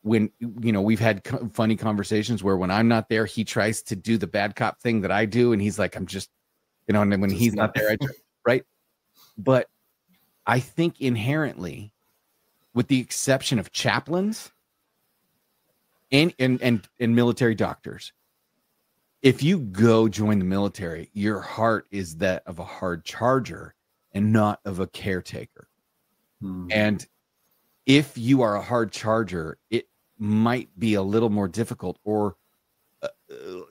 When, we've had funny conversations where when I'm not there, he tries to do the bad cop thing that I do. And he's like, I'm just, and then when Just he's not there, right. But I think inherently, with the exception of chaplains and military doctors, if you go join the military, your heart is that of a hard charger and not of a caretaker. Hmm. And if you are a hard charger, it might be a little more difficult, or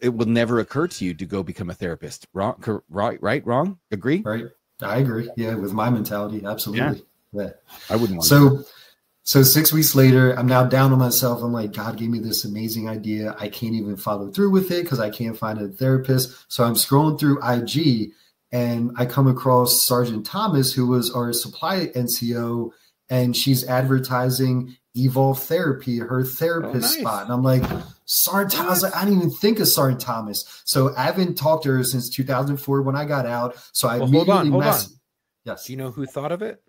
it will never occur to you to go become a therapist. Wrong, right, wrong, agree? Right. I agree. Yeah. With my mentality. Absolutely. Yeah. I wouldn't want So 6 weeks later, I'm now down on myself. I'm like, God gave me this amazing idea. I can't even follow through with it because I can't find a therapist. So I'm scrolling through IG and I come across Sergeant Thomas, who was our supply NCO, and she's advertising Evolve Therapy, her therapist nice. spot. And I'm like, Sergeant Thomas, I didn't even think of Sergeant Thomas. So I haven't talked to her since 2004 when I got out. So I Well, hold on, immediately hold on. Yes. Do you know who thought of it?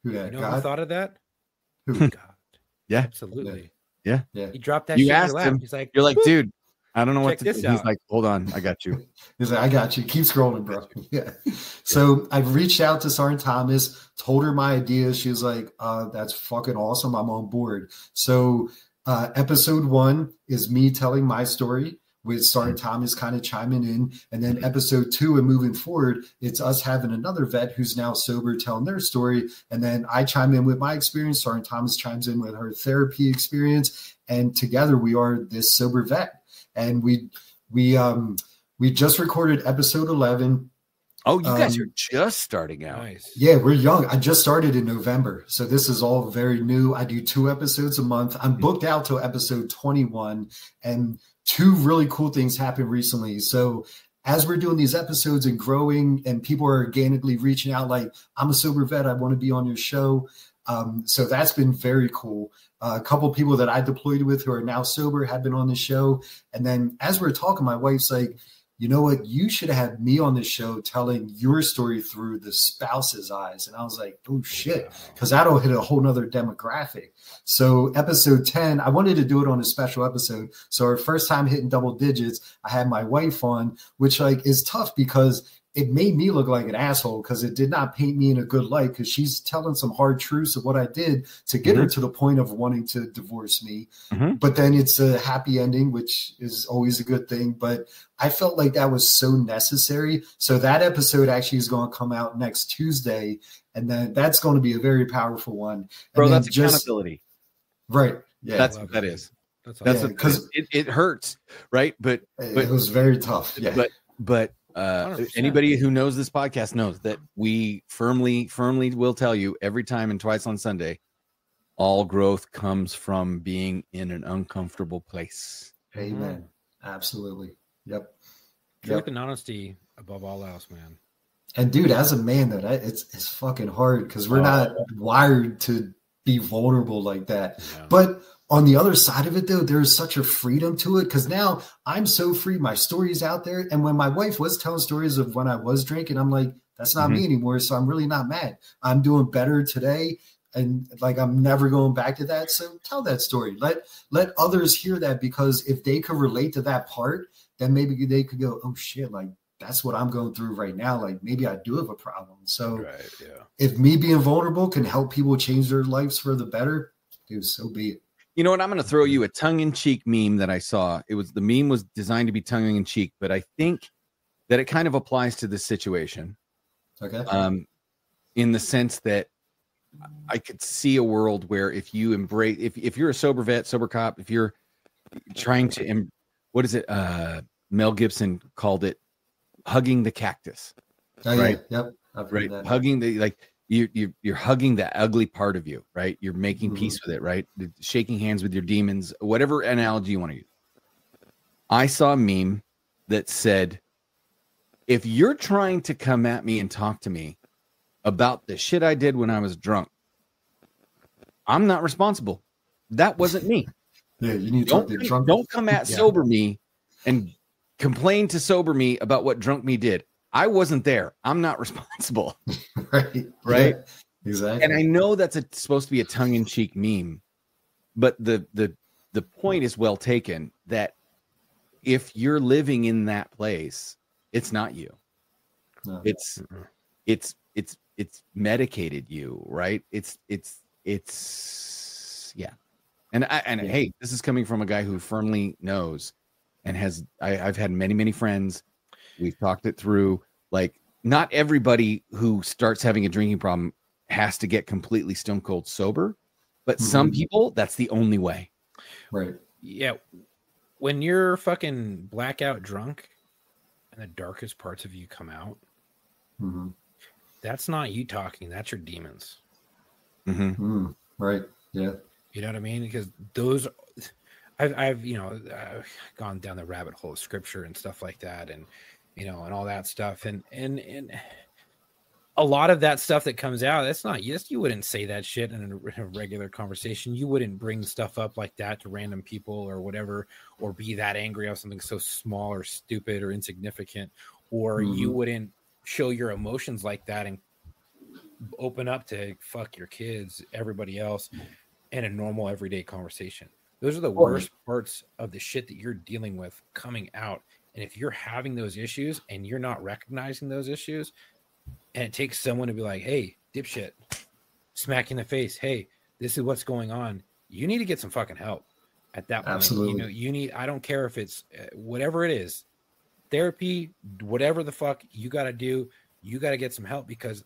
Who You that? know who God? thought of that? Who? God. Yeah. Absolutely. Yeah. Yeah. He dropped that You shit in your asked lap. him. He's like, You're like, "Whoop." dude, I don't know what Check to this do. He's out. like, hold on, I got you. He's like, I got you. Keep scrolling, bro. Yeah. So I reached out to Sergeant Thomas, told her my idea. She was like, that's fucking awesome. I'm on board. So episode 1 is me telling my story with Sergeant Thomas kind of chiming in. And then episode 2 and moving forward, it's us having another vet who's now sober telling their story. And then I chime in with my experience. Sergeant Thomas chimes in with her therapy experience. And together we are this sober vet. And we just recorded episode 11. Oh, you guys are just starting out. Nice. Yeah, we're young. I just started in November. So this is all very new. I do 2 episodes a month. I'm booked out till episode 21. And 2 really cool things happened recently. So as we're doing these episodes and growing and people are organically reaching out like, I'm a sober vet, I want to be on your show. So that's been very cool. A couple of people that I deployed with who are now sober have been on the show. And then as we're talking, my wife's like, you know what? You should have had me on the show telling your story through the spouse's eyes. And I was like, oh shit, because that'll hit a whole nother demographic. So episode 10, I wanted to do it on a special episode. So our first time hitting double digits, I had my wife on, which like is tough because it made me look like an asshole because it did not paint me in a good light because she's telling some hard truths of what I did to get her to the point of wanting to divorce me. But then it's a happy ending, which is always a good thing. But I felt like that was so necessary. So that episode actually is going to come out next Tuesday. And then that's going to be a very powerful one. And Bro, that's accountability. Right. Yeah. That's what that is. That's because it hurts, right? But it was very tough. Yeah. But anybody who knows this podcast knows that we firmly will tell you every time and twice on Sunday, all growth comes from being in an uncomfortable place. Amen. Absolutely. Yep. Truth and honesty above all else, man. And dude, as a man, it's fucking hard because we're not wired to be vulnerable like that. Yeah. But on the other side of it, though, there's such a freedom to it because now I'm so free. My story's out there. And when my wife was telling stories of when I was drinking, I'm like, that's not me anymore. So I'm really not mad. I'm doing better today. And like, I'm never going back to that. So tell that story. Let others hear that, because if they could relate to that part, then maybe they could go, oh shit, like that's what I'm going through right now. Like maybe I do have a problem. So if me being vulnerable can help people change their lives for the better, dude, so be it. You know what? I'm going to throw you a tongue-in-cheek meme that I saw. The meme was designed to be tongue-in-cheek, but I think that it kind of applies to this situation. Okay. In the sense that I could see a world where if you embrace, if you're a sober vet, sober cop, if you're trying to, what is it? Mel Gibson called it hugging the cactus. Oh, right? Yeah. Yep. I've heard that. Hugging the, like, you're hugging the ugly part of you, right? You're making peace with it, right? Shaking hands with your demons, whatever analogy you want to use. I saw a meme that said, if you're trying to come at me and talk to me about the shit I did when I was drunk, I'm not responsible. That wasn't me. Yeah, you need to don't come at sober me and complain to sober me about what drunk me did. I wasn't there. I'm not responsible. Right. Yeah, exactly. And I know that's supposed to be a tongue-in-cheek meme, but the point is well taken, that if you're living in that place, it's not you. No. It's medicated you, right? It's yeah. And hey, this is coming from a guy who firmly knows and I've had many friends. We've talked it through. Like, not everybody who starts having a drinking problem has to get completely stone cold sober, but some people, that's the only way. Right. Yeah. When you're fucking blackout drunk and the darkest parts of you come out, that's not you talking. That's your demons. Right. Yeah. You know what I mean? Because those, I've gone down the rabbit hole of scripture and stuff like that, and and all that stuff, and a lot of that stuff that comes out, that's not, yes, you wouldn't say that shit in a regular conversation. You wouldn't bring stuff up like that to random people or whatever, or be that angry of something so small or stupid or insignificant, or you wouldn't show your emotions like that and open up to fuck your kids, everybody else, in a normal everyday conversation. Those are the worst parts of the shit that you're dealing with coming out. And if you're having those issues and you're not recognizing those issues, and it takes someone to be like, hey, dipshit, smack in the face, hey, this is what's going on, you need to get some fucking help at that point. Absolutely. You need, I don't care if it's whatever it is, therapy, whatever the fuck you got to do, you got to get some help, because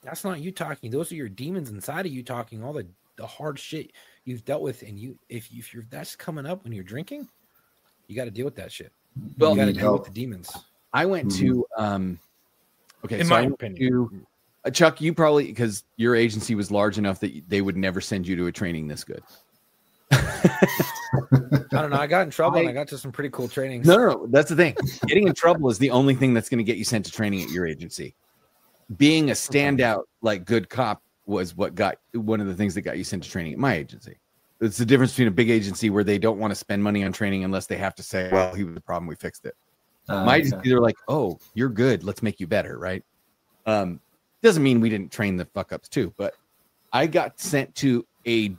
that's not you talking. Those are your demons inside of you talking, all the hard shit you've dealt with. And if you're that's coming up when you're drinking, you got to deal with that shit. Well, you got to deal with the demons. I went to okay, in so my opinion, Chuck, you probably, because your agency was large enough that they would never send you to a training this good. I don't know. I got in trouble and I got to some pretty cool trainings. No, that's the thing. Getting in trouble is the only thing that's going to get you sent to training at your agency. Being a standout, like, good cop was one of the things that got you sent to training at my agency. It's the difference between a big agency where they don't want to spend money on training unless they have to say, well, he was the problem, we fixed it. My agency, they're like, oh, you're good, let's make you better, right? Doesn't mean we didn't train the fuck ups too, but I got sent to a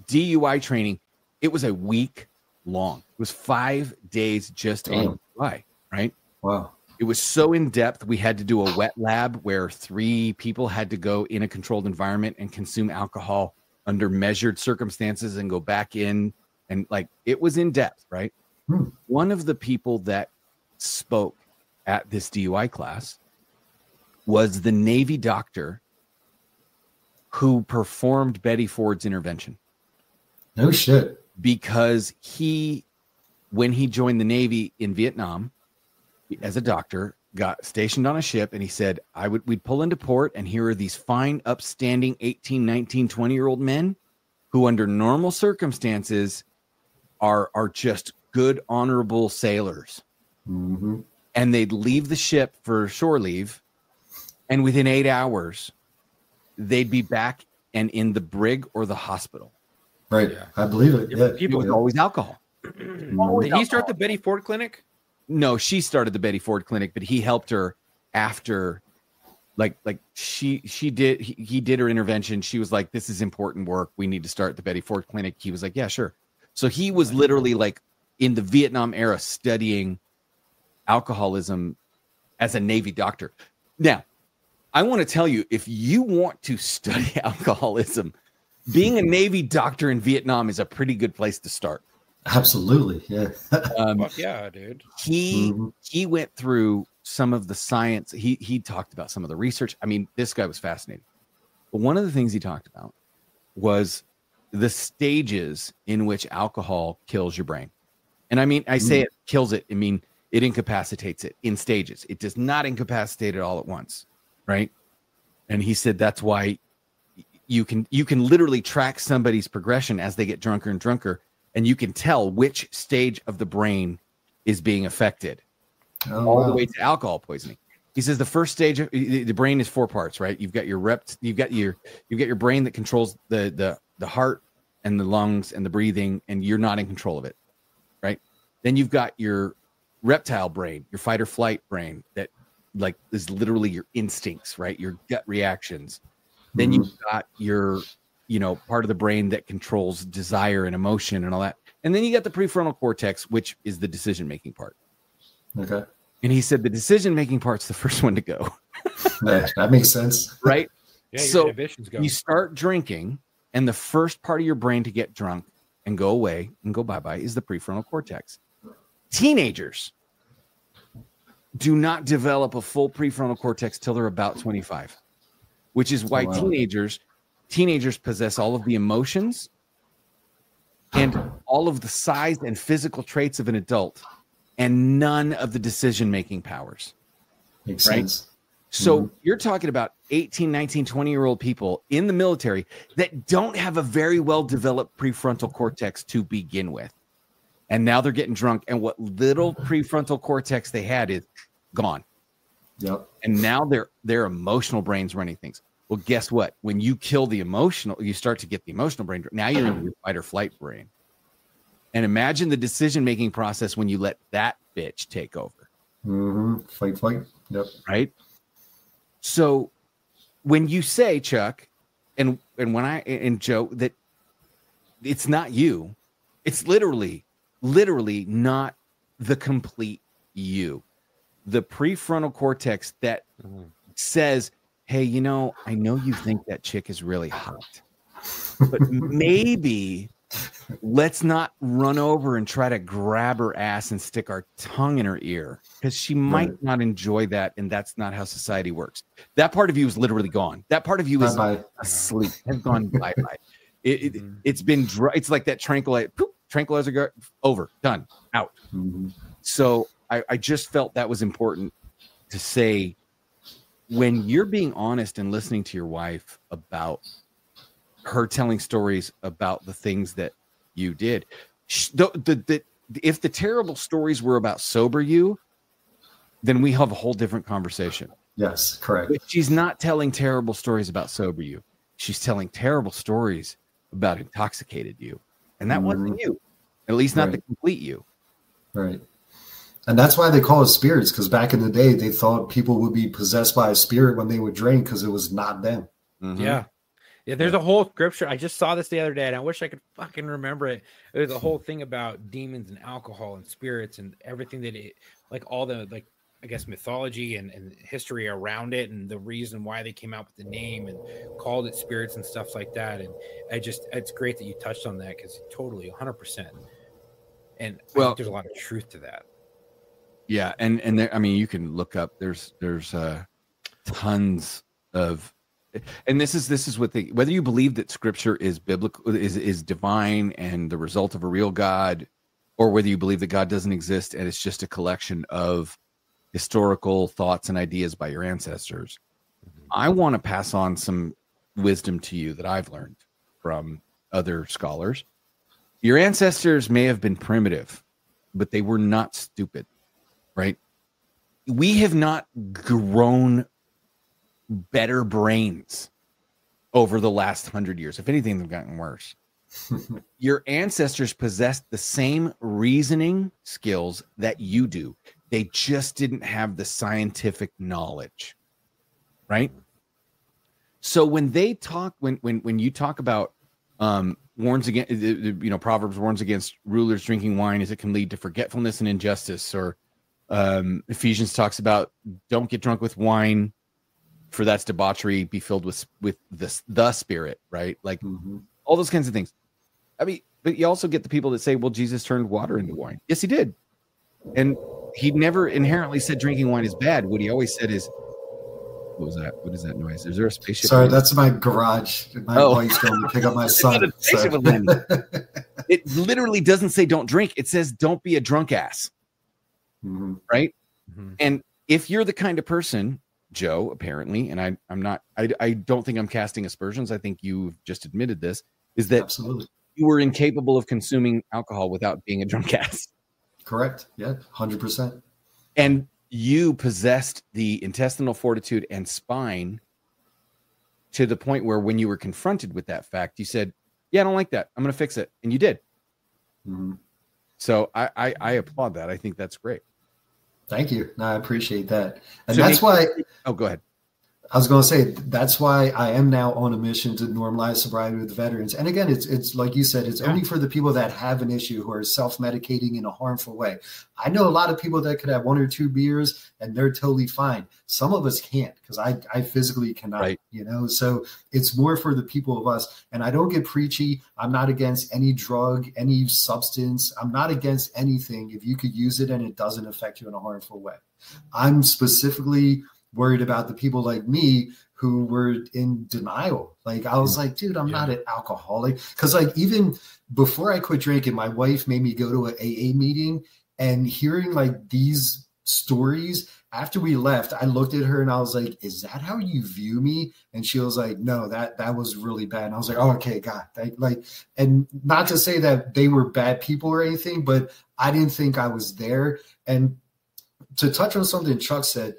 DUI training. It was a week long. It was 5 days just on DUI, right? Wow. It was so in depth. We had to do a wet lab where 3 people had to go in a controlled environment and consume alcohol under measured circumstances and go back in. And like, it was in depth, right? One of the people that spoke at this DUI class was the Navy doctor who performed Betty Ford's intervention. No shit. Because when he joined the Navy in Vietnam as a doctor, got stationed on a ship, and he said, we'd pull into port, and here are these fine, upstanding 18, 19, 20-year-old men who under normal circumstances are just good, honorable sailors. Mm-hmm. And they'd leave the ship for shore leave, and within 8 hours, they'd be back and in the brig or the hospital. Right. Yeah. I believe it. Yeah. It was always alcohol. Did he start the Betty Ford Clinic? No, she started the Betty Ford Clinic, but he helped her after, he did her intervention. She was like, this is important work. We need to start the Betty Ford Clinic. He was like, yeah, sure. So he was literally like in the Vietnam era studying alcoholism as a Navy doctor. Now, I want to tell you, if you want to study alcoholism, being a Navy doctor in Vietnam is a pretty good place to start. Absolutely. Yeah. Fuck yeah, dude. He went through some of the science. He talked about some of the research. I mean, this guy was fascinating. But one of the things he talked about was the stages in which alcohol kills your brain. And I mean, I say it kills it. I mean, it incapacitates it in stages. It does not incapacitate it all at once, right? And he said that's why you can literally track somebody's progression as they get drunker and drunker, and you can tell which stage of the brain is being affected, the way to alcohol poisoning. He says the first stage of the brain is 4 parts, right? You've got your your brain that controls the heart and the lungs and the breathing, and you're not in control of it, right? Then you've got your reptile brain, your fight or flight brain that like is literally your instincts, right? Your gut reactions. Then you've got your, part of the brain that controls desire and emotion and all that. And then you got the prefrontal cortex, which is the decision-making part. Okay. And he said the decision-making part's the first one to go. That makes sense. Right? Yeah, so you start drinking, and the first part of your brain to get drunk and go away and go bye-bye is the prefrontal cortex. Teenagers do not develop a full prefrontal cortex till they're about 25. Which is why teenagers possess all of the emotions and all of the size and physical traits of an adult and none of the decision-making powers. Makes sense. So you're talking about 18, 19, 20-year-old people in the military that don't have a very well-developed prefrontal cortex to begin with. And now they're getting drunk, and what little prefrontal cortex they had is gone. Yep. And now their emotional brain's running things. Well, guess what? When you kill the emotional, you start to get the emotional brain. Now you're in your fight or flight brain. And imagine the decision-making process when you let that bitch take over. Fight. Yep. Right? So when you say, Chuck, and when and Joe, that it's not you, it's literally not the complete you. The prefrontal cortex that says, hey, I know you think that chick is really hot, but maybe let's not run over and try to grab her ass and stick our tongue in her ear because she might not enjoy that, and that's not how society works. That part of you is literally gone. That part of you is asleep, has gone bye-bye. It's been dry. It's like that tranquilizer, over, done, out. So I just felt that was important to say. When you're being honest and listening to your wife about her telling stories about the things that you did, if the terrible stories were about sober you, then we have a whole different conversation. Yes, correct. But she's not telling terrible stories about sober you. She's telling terrible stories about intoxicated you. And that wasn't you, at least not the complete you. Right. And that's why they call it spirits, because back in the day, they thought people would be possessed by a spirit when they would drink because it was not them. Yeah. There's a whole scripture. I just saw this the other day, and I wish I could fucking remember it. There's a whole thing about demons and alcohol and spirits and everything that it, like all the, like I guess, mythology and history around it, and the reason why they came out with the name and called it spirits and stuff like that. And it's great that you touched on that, because totally 100%. And I think there's a lot of truth to that. Yeah, and there, I mean, you can look up. There's tons of, and this is what whether you believe that Scripture is biblical, is divine and the result of a real God, or whether you believe that God doesn't exist and it's just a collection of historical thoughts and ideas by your ancestors. I want to pass on some wisdom to you that I've learned from other scholars. Your ancestors may have been primitive, but they were not stupid. Right? We have not grown better brains over the last 100 years. If anything, they've gotten worse. Your ancestors possessed the same reasoning skills that you do. They just didn't have the scientific knowledge. Right? So when they talk, when you talk about warns against, Proverbs warns against rulers drinking wine as it can lead to forgetfulness and injustice, or Ephesians talks about don't get drunk with wine, for that's debauchery, be filled with the Spirit, right? Like all those kinds of things. I mean, but you also get the people that say, well, Jesus turned water into wine. Yes, he did. And he never inherently said drinking wine is bad. What he always said is, what was that? What is that noise? Is there a spaceship? Sorry, that's my garage. My wife's going to pick up my son. It literally doesn't say don't drink. It says don't be a drunk ass. Right? And if you're the kind of person, Joe, apparently, and I'm not, I don't think I'm casting aspersions. I think you've just admitted this, is that absolutely you were incapable of consuming alcohol without being a drunk ass. Correct. Yeah, 100%. And you possessed the intestinal fortitude and spine to the point where when you were confronted with that fact, you said, yeah, I don't like that. I'm going to fix it. And you did. So I applaud that. I think that's great. Thank you. No, I appreciate that. And so that's why. Oh, go ahead. I was going to say, that's why I am now on a mission to normalize sobriety with veterans. And again, it's like you said, it's only for the people that have an issue, who are self-medicating in a harmful way. I know a lot of people that could have 1 or 2 beers and they're totally fine. Some of us can't, because I physically cannot, so it's more for the people of us. And I don't get preachy. I'm not against any drug, any substance. I'm not against anything if you could use it and it doesn't affect you in a harmful way. I'm specifically worried about the people like me who were in denial. Like, I was like, dude, I'm not an alcoholic. Because like, even before I quit drinking, my wife made me go to an AA meeting, and hearing like these stories after we left, I looked at her and I was like, is that how you view me? And she was like, no, that was really bad. And I was like, oh, okay, God. And not to say that they were bad people or anything, but I didn't think I was there. And to touch on something Chuck said,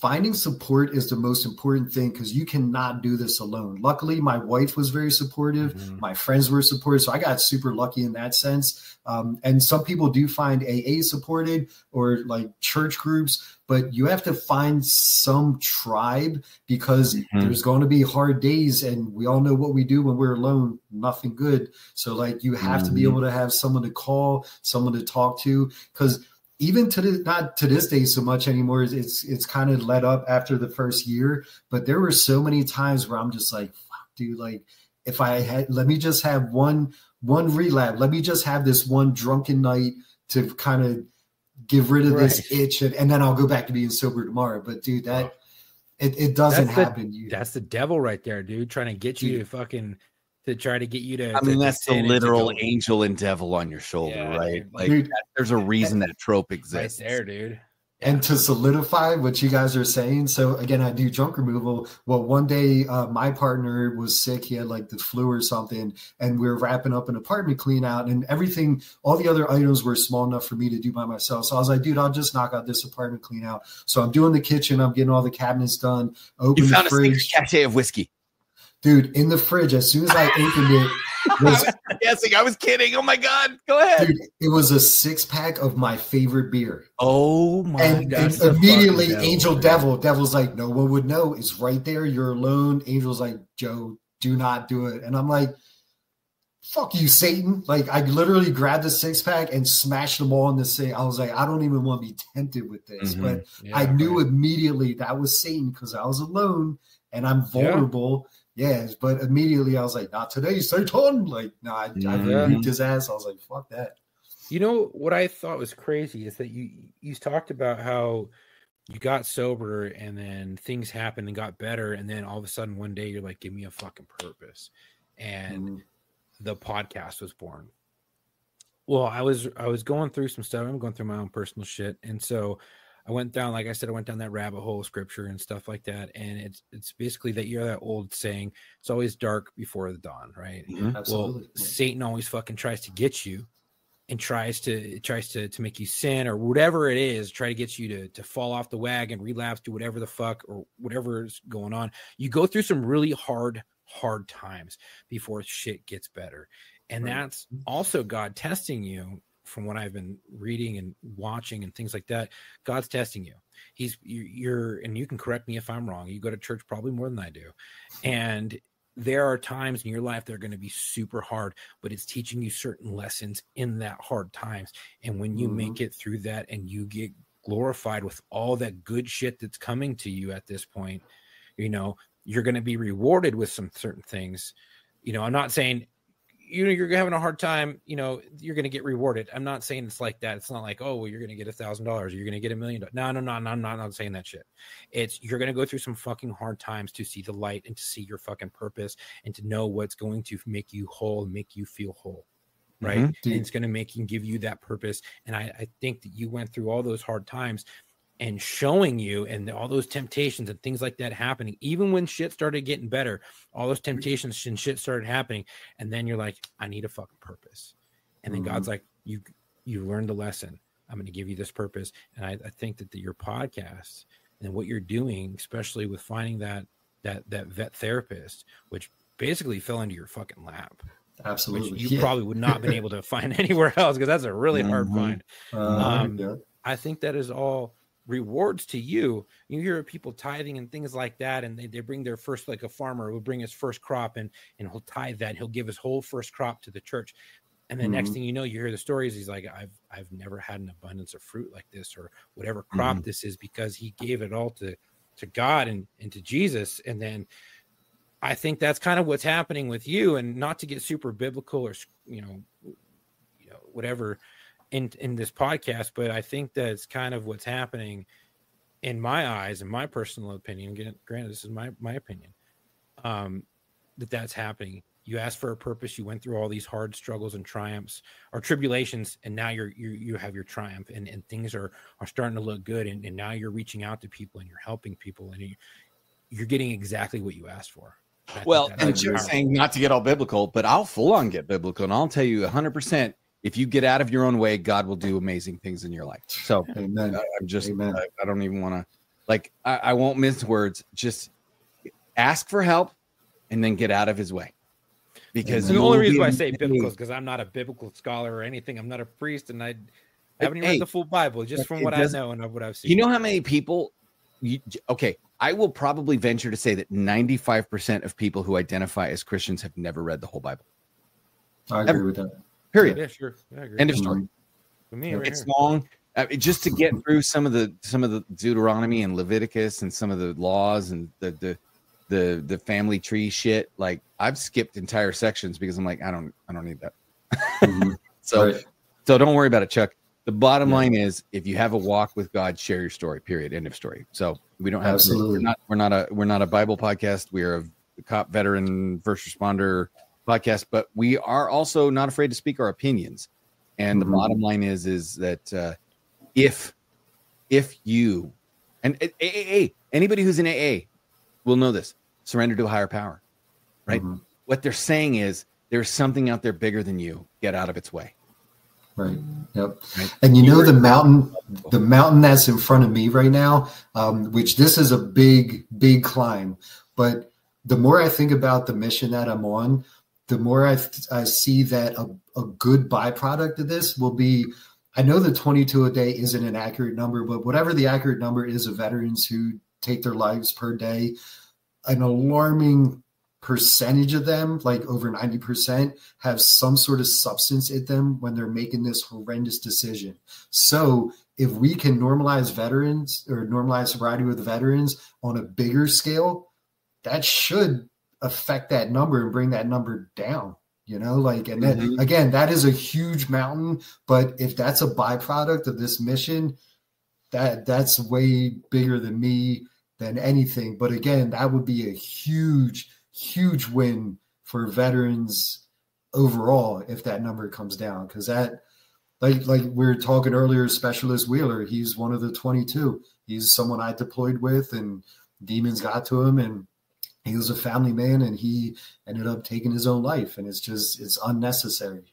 finding support is the most important thing, because you cannot do this alone. Luckily, my wife was very supportive. My friends were supportive. So I got super lucky in that sense. And some people do find AA supported, or like church groups, but you have to find some tribe, because there's going to be hard days, and we all know what we do when we're alone, nothing good. So like, you have to be able to have someone to call, someone to talk to, because even not to this day so much anymore. It's kind of let up after the first year, but there were so many times where I'm just like, fuck, dude, like, if I had, let me just have one relapse. Let me just have this one drunken night to kind of get rid of this itch, and then I'll go back to being sober tomorrow. But dude, it doesn't happen. That's the devil right there, dude, trying to get you to fucking, to try to get you to. I mean, that's the literal angel and devil on your shoulder, right? Like, dude, there's a reason that trope exists. Right there, dude. And to solidify what you guys are saying, so again, I do junk removal. Well, one day my partner was sick. He had like the flu or something, and we were wrapping up an apartment clean out, and everything, all the other items were small enough for me to do by myself. So I was like, dude, I'll just knock out this apartment clean out. So I'm doing the kitchen. I'm getting all the cabinets done. Open you found the fridge. A secret cachet of whiskey. Dude, in the fridge, as soon as I opened it, I was kidding. Oh my God. Go ahead. Dude, it was a 6-pack of my favorite beer. Oh my God. And immediately Devil's like, no one would know. It's right there. You're alone. Angel's like, Joe, do not do it. And I'm like, fuck you, Satan. Like, I literally grabbed a 6-pack and smashed them all in the same. I was like, I don't even want to be tempted with this. Mm-hmm. But I knew immediately that was Satan because I was alone and I'm vulnerable. Yes, but immediately I was like, not today, Satan. Like, no, I rebuked his ass. I was like, fuck that. You know what I thought was crazy is that you talked about how you got sober and then things happened and got better, and then all of a sudden one day you're like, give me a fucking purpose, and the podcast was born. Well, I was going through some stuff. I'm going through my own personal shit, and so I went down, like I said, I went down that rabbit hole of scripture and stuff like that. And it's basically that you're that old saying, it's always dark before the dawn, right? Mm-hmm. Absolutely. Well, Satan always fucking tries to get you and tries to make you sin or whatever it is, try to get you to fall off the wagon, relapse to whatever the fuck or whatever is going on. You go through some really hard times before shit gets better. And that's also God testing you. From what I've been reading and watching and things like that, God's testing you. You're, and you can correct me if I'm wrong. You go to church probably more than I do. And there are times in your life that are going to be super hard, but it's teaching you certain lessons in that hard times. And when you make it through that and you get glorified with all that good shit that's coming to you at this point, you know, you're going to be rewarded with some certain things. You know, I'm not saying, you know, you're having a hard time, you know, you're going to get rewarded. I'm not saying it's like that. It's not like, oh, well, you're going to get $1,000 or you're going to get $1 million. No, I'm not saying that shit. It's, you're going to go through some fucking hard times to see the light and to see your fucking purpose and to know what's going to make you whole and make you feel whole. Right. And it's going to make you, give you that purpose. And I think that you went through all those hard times and showing you and all those temptations and things like that happening, even when shit started getting better, all those temptations and shit started happening. And then you're like, I need a fucking purpose. And then God's like, you learned the lesson. I'm going to give you this purpose. And I think that your podcast and what you're doing, especially with finding that vet therapist, which basically fell into your fucking lap. Absolutely. Which you probably would not have been able to find anywhere else because that's a really hard find. I think that is all rewards to you. You hear of people tithing and things like that, and they bring their first, like a farmer will bring his first crop and he'll tithe that, he'll give his whole first crop to the church, and the next thing you know, you hear the stories, he's like, I've never had an abundance of fruit like this or whatever crop this is, because he gave it all to God and to Jesus. And then I think that's kind of what's happening with you, and not to get super biblical or you know whatever in this podcast, but I think that's kind of what's happening in my eyes, in my personal opinion. Granted, this is my opinion, that's happening. You asked for a purpose. You went through all these hard struggles and triumphs or tribulations, and now you have your triumph, and things are starting to look good. And now you're reaching out to people and you're helping people, and you're getting exactly what you asked for. Well, and you're saying not to get all biblical, but I'll full on get biblical, and I'll tell you 100%. If you get out of your own way, God will do amazing things in your life. So Amen. I'm just, Amen. I don't even want to, I won't mince words. Just ask for help and then get out of his way. Because the only reason why I say biblical is because I'm not a biblical scholar or anything. I'm not a priest, and I haven't even read the full Bible, just from what I know and what I've seen. You know how many people, I will probably venture to say that 95% of people who identify as Christians have never read the whole Bible. I agree with that. Period. Yeah, sure. I agree. End of story. It's long. Just to get through some of the Deuteronomy and Leviticus and some of the laws and the family tree shit. Like, I've skipped entire sections because I'm like, I don't need that. So don't worry about it, Chuck. The bottom line is, if you have a walk with God, share your story. Period. End of story. So we don't have we're not a Bible podcast. We are a cop, veteran, first responder podcast, but we are also not afraid to speak our opinions. And the bottom line is that if you and AA, anybody who's in AA will know this, surrender to a higher power, right? What they're saying is there's something out there bigger than you. Get out of its way. Right. Yep. Right. And you know, the mountain that's in front of me right now, which this is a big climb, but the more I think about the mission that I'm on, the more I see that a good byproduct of this will be, I know that 22 a day isn't an accurate number, but whatever the accurate number is of veterans who take their lives per day, an alarming percentage of them, like over 90%, have some sort of substance in them when they're making this horrendous decision. So if we can normalize veterans or normalize sobriety with veterans on a bigger scale, that should affect that number and bring that number down, you know, like, and then again, that is a huge mountain, but if that's a byproduct of this mission, that's way bigger than me, than anything. But again, that would be a huge win for veterans overall if that number comes down, because that, like we were talking earlier, Specialist Wheeler, he's one of the 22. He's someone I deployed with, and demons got to him, and he was a family man, and he ended up taking his own life, and it's unnecessary.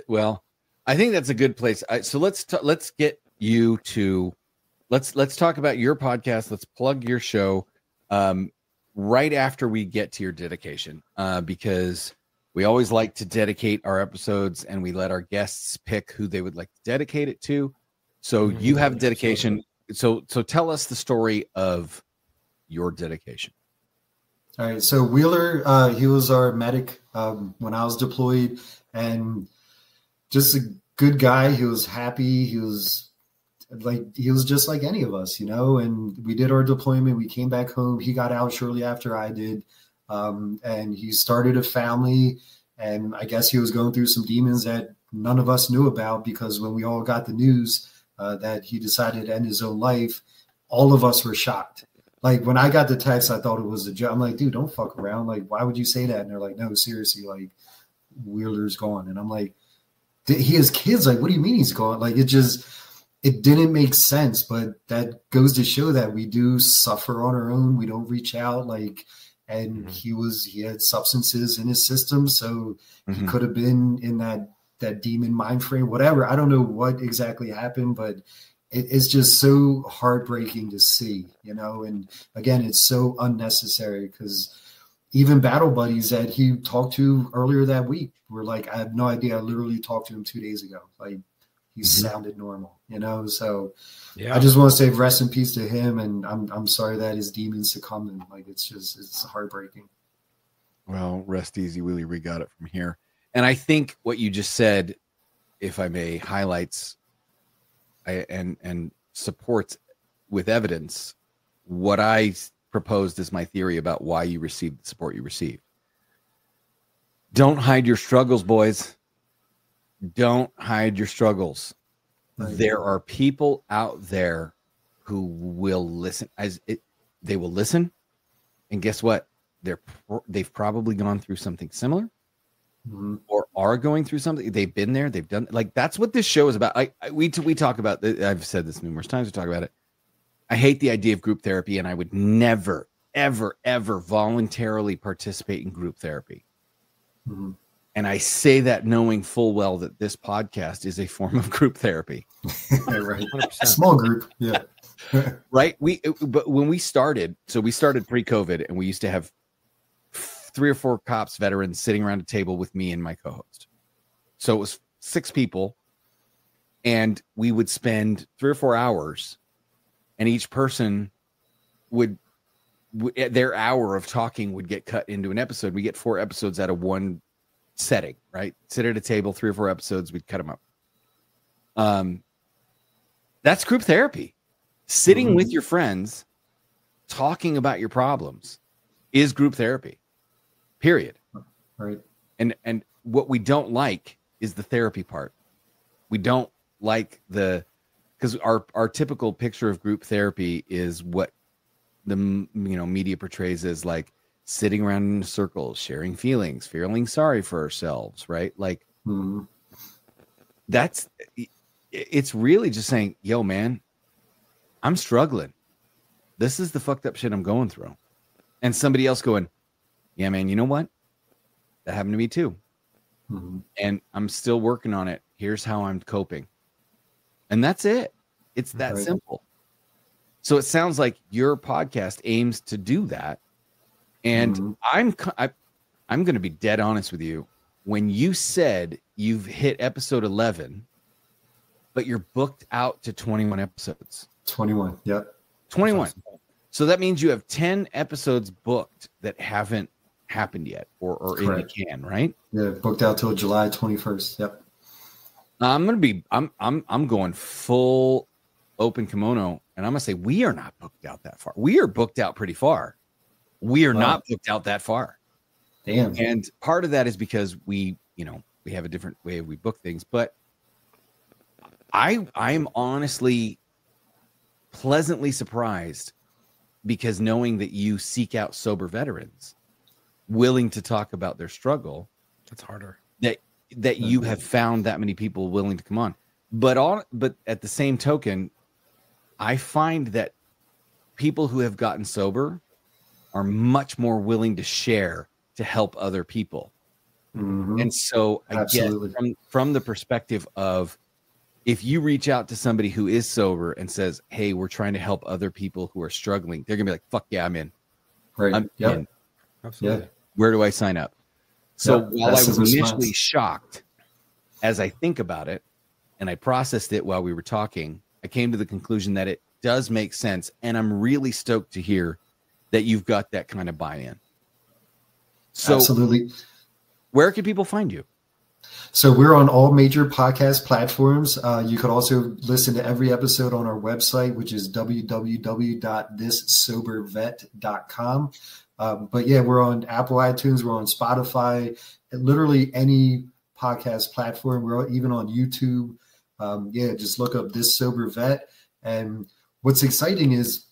Well, I think that's a good place. So let's get you to let's talk about your podcast. Let's plug your show right after we get to your dedication, because we always like to dedicate our episodes, and we let our guests pick who they would like to dedicate it to. So you have a dedication. So tell us the story of your dedication. All right. So Wheeler, he was our medic when I was deployed, and just a good guy. He was happy. He was just like any of us, you know, and we did our deployment. We came back home. He got out shortly after I did. And he started a family, and I guess he was going through some demons that none of us knew about, because when we all got the news that he decided to end his own life, all of us were shocked. Like, when I got the text, I thought it was a joke. I'm like, dude, don't fuck around. Like, why would you say that? And they're like, no, seriously, like, Wheeler's gone. And I'm like, he has kids. Like, what do you mean he's gone? Like, it didn't make sense, but that goes to show that we do suffer on our own. We don't reach out, like, and he had substances in his system. So he could have been in that demon mind frame, whatever. I don't know what exactly happened, but it's just so heartbreaking to see, you know? And again, it's so unnecessary, because even battle buddies that he talked to earlier that week were like, I have no idea. I literally talked to him 2 days ago. Like, he sounded normal, you know? So yeah. I just want to say rest in peace to him. And I'm sorry that his demons succumbed. Like, it's heartbreaking. Well, rest easy, Willie. We got it from here. And I think what you just said, if I may, highlights and supports with evidence what I proposed as my theory about why you received the support you received. Don't hide your struggles, boys. Don't hide your struggles. There are people out there who will listen. They will listen, and guess what? They've probably gone through something similar, or are going through something. They've been there. They've done, like, that's what this show is about. We talk about. I've said this numerous times. We talk about it. I hate the idea of group therapy, and I would never, ever, ever voluntarily participate in group therapy. And I say that knowing full well that this podcast is a form of group therapy. Right. Small group. Yeah. Right. But when we started pre-COVID, and we used to have 3 or 4 cops, veterans, sitting around a table with me and my co-host. So it was 6 people, and we would spend 3 or 4 hours, and each person would their hour of talking would get cut into an episode. We get 4 episodes out of one setting, right? Sit at a table, 3 or 4 episodes, we'd cut them up. That's group therapy. Sitting with your friends, talking about your problems is group therapy, period. Right. And what we don't like is the therapy part. We don't like because our typical picture of group therapy is what the media portrays as, like, sitting around in a circle, sharing feelings, feeling sorry for ourselves, right? Like, it's really just saying, yo, man, I'm struggling. This is the fucked up shit I'm going through. And somebody else going, yeah, man, you know what? That happened to me too. And I'm still working on it. Here's how I'm coping. And that's it. It's that simple. So it sounds like your podcast aims to do that. And I'm going to be dead honest with you. When you said you've hit episode 11, but you're booked out to 21 episodes. 21. Yep. 21. So that means you have 10 episodes booked that haven't happened yet or in the can, right? Yeah, booked out till July 21st. Yep. I'm going full open kimono, and I'm gonna say we are not booked out that far. We are booked out pretty far. We are not booked out that far. Damn. And part of that is because we have a different way we book things, but I'm honestly pleasantly surprised because knowing that you seek out sober veterans willing to talk about their struggle, that's harder. That you have found that many people willing to come on. But at the same token, I find that people who have gotten sober are much more willing to share to help other people. Mm-hmm. And so I get from the perspective of, if you reach out to somebody who is sober and says, hey, we're trying to help other people who are struggling, they're gonna be like, fuck yeah, I'm in. Right. I'm in. Absolutely. Yeah. Where do I sign up? So while I was initially response. shocked, as I think about it and I processed it while we were talking, I came to the conclusion that it does make sense. And I'm really stoked to hear that you've got that kind of buy-in. So Absolutely. Where can people find you? So we're on all major podcast platforms. You could also listen to every episode on our website, which is www.thissobervet.com. But yeah, we're on Apple iTunes, we're on Spotify, literally any podcast platform. We're even on YouTube. Just look up This Sober Vet. And what's exciting is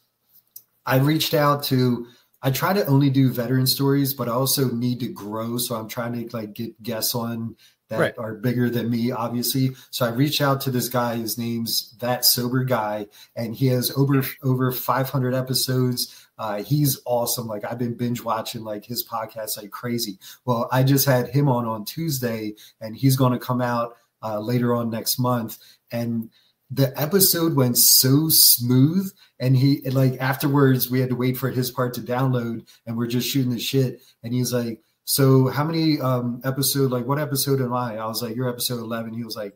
I reached out to, I try to only do veteran stories, but I also need to grow. So I'm trying to get guests on that are bigger than me, obviously. So I reached out to this guy. His name's That Sober Guy, and he has over 500 episodes. He's awesome. I've been binge watching his podcast like crazy. Well, I just had him on Tuesday, and he's going to come out later on next month. And the episode went so smooth, and he afterwards we had to wait for his part to download, and we're just shooting the shit. And he's like, so how many episode, what episode am I? I was like, you're episode 11. He was like,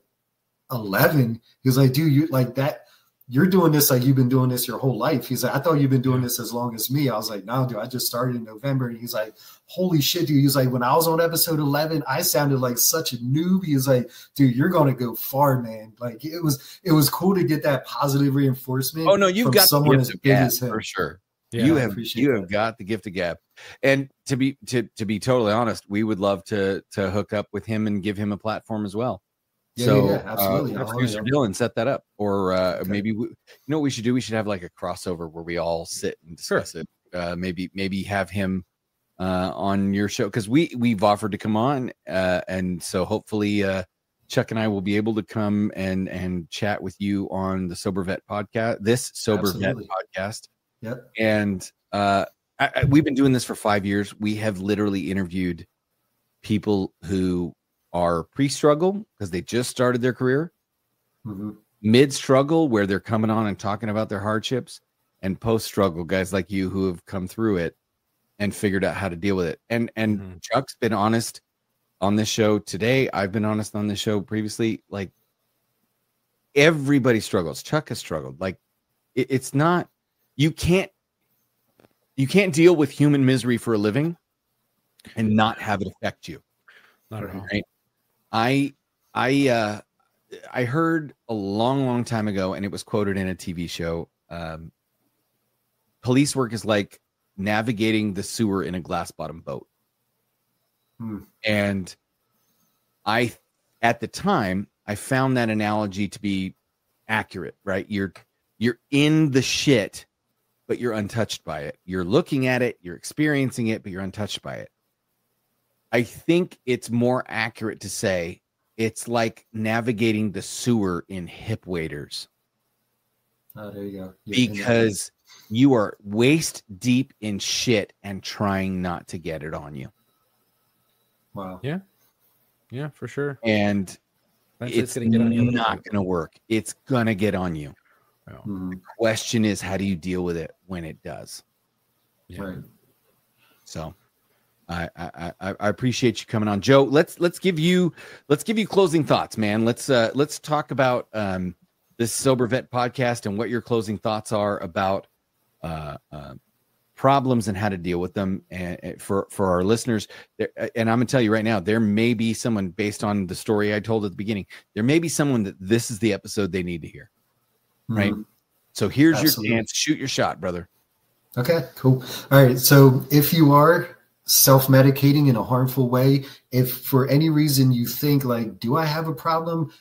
11? He was like, dude, you that you're doing this you've been doing this your whole life. He's like, I thought you've been doing this as long as me. I was like, no, dude, I just started in November. And he's like, holy shit, dude. He's like, when I was on episode 11, I sounded like such a noob. He's like, dude, you're going to go far, man. It was cool to get that positive reinforcement. Oh no, you've got someone as big as him. For sure. Yeah, you have got the gift of gab. And to be totally honest, we would love to hook up with him and give him a platform as well. Yeah, absolutely. Producer Dylan, set that up. Or maybe you know what we should do? We should have a crossover where we all sit and discuss it. Maybe have him on your show, because we've offered to come on, and so hopefully Chuck and I will be able to come and chat with you on the Sober Vet podcast. This Sober Vet podcast. Yep. And we've been doing this for 5 years. We have literally interviewed people who are pre-struggle because they just started their career, mid-struggle where they're coming on and talking about their hardships, and post-struggle guys like you who have come through it and figured out how to deal with it. And Chuck's been honest on this show today. I've been honest on this show previously. Everybody struggles. Chuck has struggled. It's not, you can't deal with human misery for a living and not have it affect you. Not at all. Right? I heard a long time ago, and it was quoted in a TV show. Police work is like navigating the sewer in a glass bottom boat. And at the time, I found that analogy to be accurate, right? You're in the shit, but you're untouched by it. You're looking at it, you're experiencing it, but you're untouched by it. I think it's more accurate to say it's like navigating the sewer in hip waders. Oh, there you go. Because you are waist deep in shit and trying not to get it on you. Wow. Yeah. Yeah, for sure. And it's gonna get on you. not going to work. It's going to get on you. Oh. The question is, how do you deal with it when it does? Yeah. Right. So I appreciate you coming on, Joe. Let's give you closing thoughts, man. Let's talk about this Sober Vet podcast and what your closing thoughts are about problems and how to deal with them. And for our listeners, and I'm gonna tell you right now, there may be someone, based on the story I told at the beginning, there may be someone that this is the episode they need to hear. Right. So here's your chance. Shoot your shot, brother. Okay, cool. All right. So if you are self-medicating in a harmful way, if for any reason you think like, do I have a problem?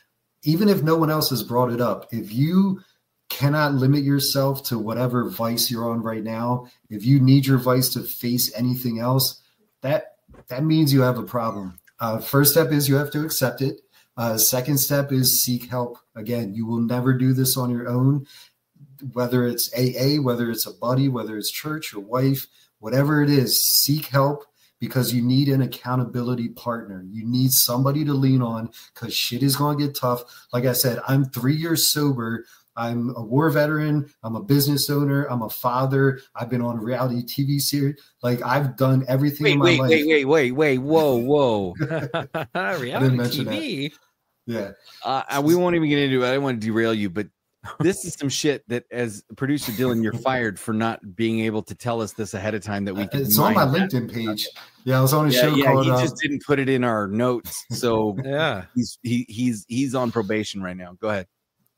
Even if no one else has brought it up, if you cannot limit yourself to whatever vice you're on right now, if you need your vice to face anything else, that means you have a problem. First step is you have to accept it. Second step is seek help. Again, you will never do this on your own, whether it's AA, whether it's a buddy, whether it's church or wife, whatever it is, seek help, because you need an accountability partner. You need somebody to lean on, because shit is going to get tough. Like I said, I'm 3 years sober. I'm a war veteran. I'm a business owner. I'm a father. I've been on a reality TV series. Like, I've done everything in my life. Wait. Whoa. Reality TV. Yeah. We won't even get into it. I don't want to derail you, but this is some shit that, as producer Dylan, you're fired for not being able to tell us this ahead of time that we can. It's on my LinkedIn page. Yeah, I was on a show called. He just didn't put it in our notes, so yeah, he's on probation right now. Go ahead.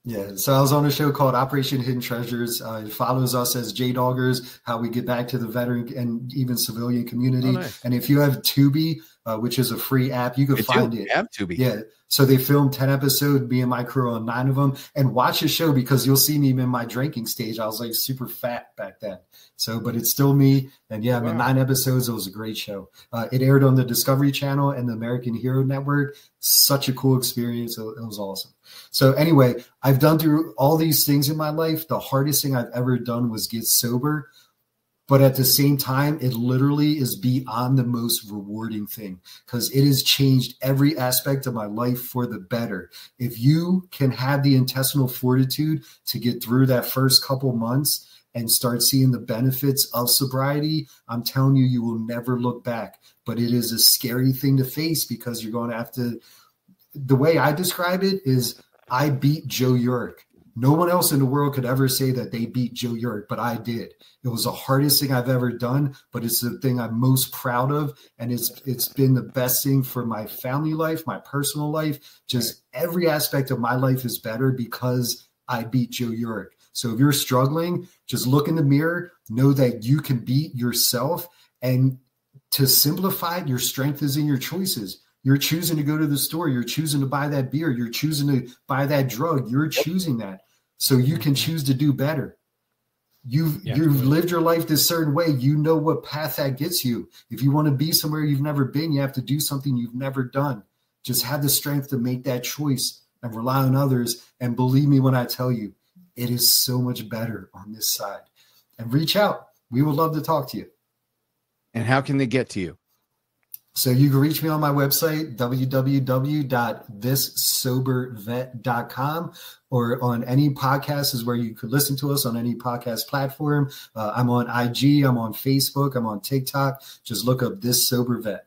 Yeah, so I was on a show called Operation Hidden Treasures. It follows us as J-Doggers, how we get back to the veteran and even civilian community. Oh, nice. And if you have Tubi, which is a free app, you can find it. Have Tubi. Yeah. So they filmed 10 episodes, me and my crew on 9 of them, and watch the show, because you'll see me in my drinking stage. I was like super fat back then. So, but it's still me. And yeah, I mean, 9 episodes. It was a great show. It aired on the Discovery Channel and the American Hero Network. Such a cool experience. It was awesome. So anyway, I've done through all these things in my life. The hardest thing I've ever done was get sober. But at the same time, it literally is beyond the most rewarding thing, because it has changed every aspect of my life for the better. If you can have the intestinal fortitude to get through that first couple months and start seeing the benefits of sobriety, I'm telling you, you will never look back. But it is a scary thing to face, because you're going to have to, the way I describe it is, I beat Joe Yurick. No one else in the world could ever say that they beat Joe Yurick, but I did. It was the hardest thing I've ever done, but it's the thing I'm most proud of. And it's been the best thing for my family life, my personal life. Just every aspect of my life is better because I beat Joe Yurick. So if you're struggling, just look in the mirror, know that you can beat yourself. And to simplify it, your strength is in your choices. You're choosing to go to the store. You're choosing to buy that beer. You're choosing to buy that drug. You're choosing that. So you can choose to do better. You've lived your life this certain way. You know what path that gets you. If you want to be somewhere you've never been, you have to do something you've never done. Just have the strength to make that choice and rely on others. And believe me when I tell you, it is so much better on this side. And reach out. We would love to talk to you. And how can they get to you? So you can reach me on my website, www.thissobervet.com, or on any podcast is where you could listen to us on any podcast platform. I'm on IG, I'm on Facebook, I'm on TikTok. Just look up This Sober Vet.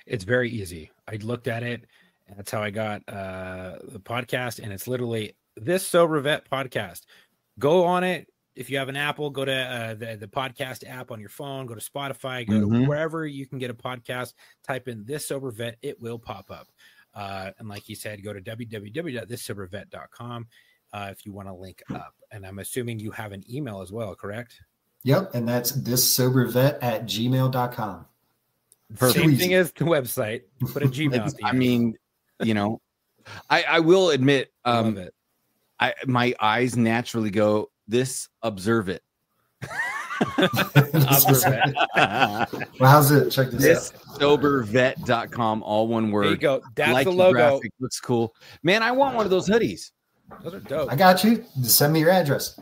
It's very easy. I looked at it, and that's how I got the podcast, and it's literally This Sober Vet podcast. Go on it. If you have an Apple, go to the podcast app on your phone, go to Spotify, go to wherever you can get a podcast, type in This Sober Vet, it will pop up. And like you said, go to www.thissobervet.com if you want to link up. And I'm assuming you have an email as well, correct? Yep. And that's thissobervet@gmail.com. Same thing as the website. Put a Gmail. I mean, you know, I will admit, my eyes naturally go, this, observe it. Observe it. Well, how's it? Check this out. Sobervet.com, all one word. There you go. That's like the logo. Graphic, looks cool. Man, I want one of those hoodies. Those are dope. I got you. Just send me your address.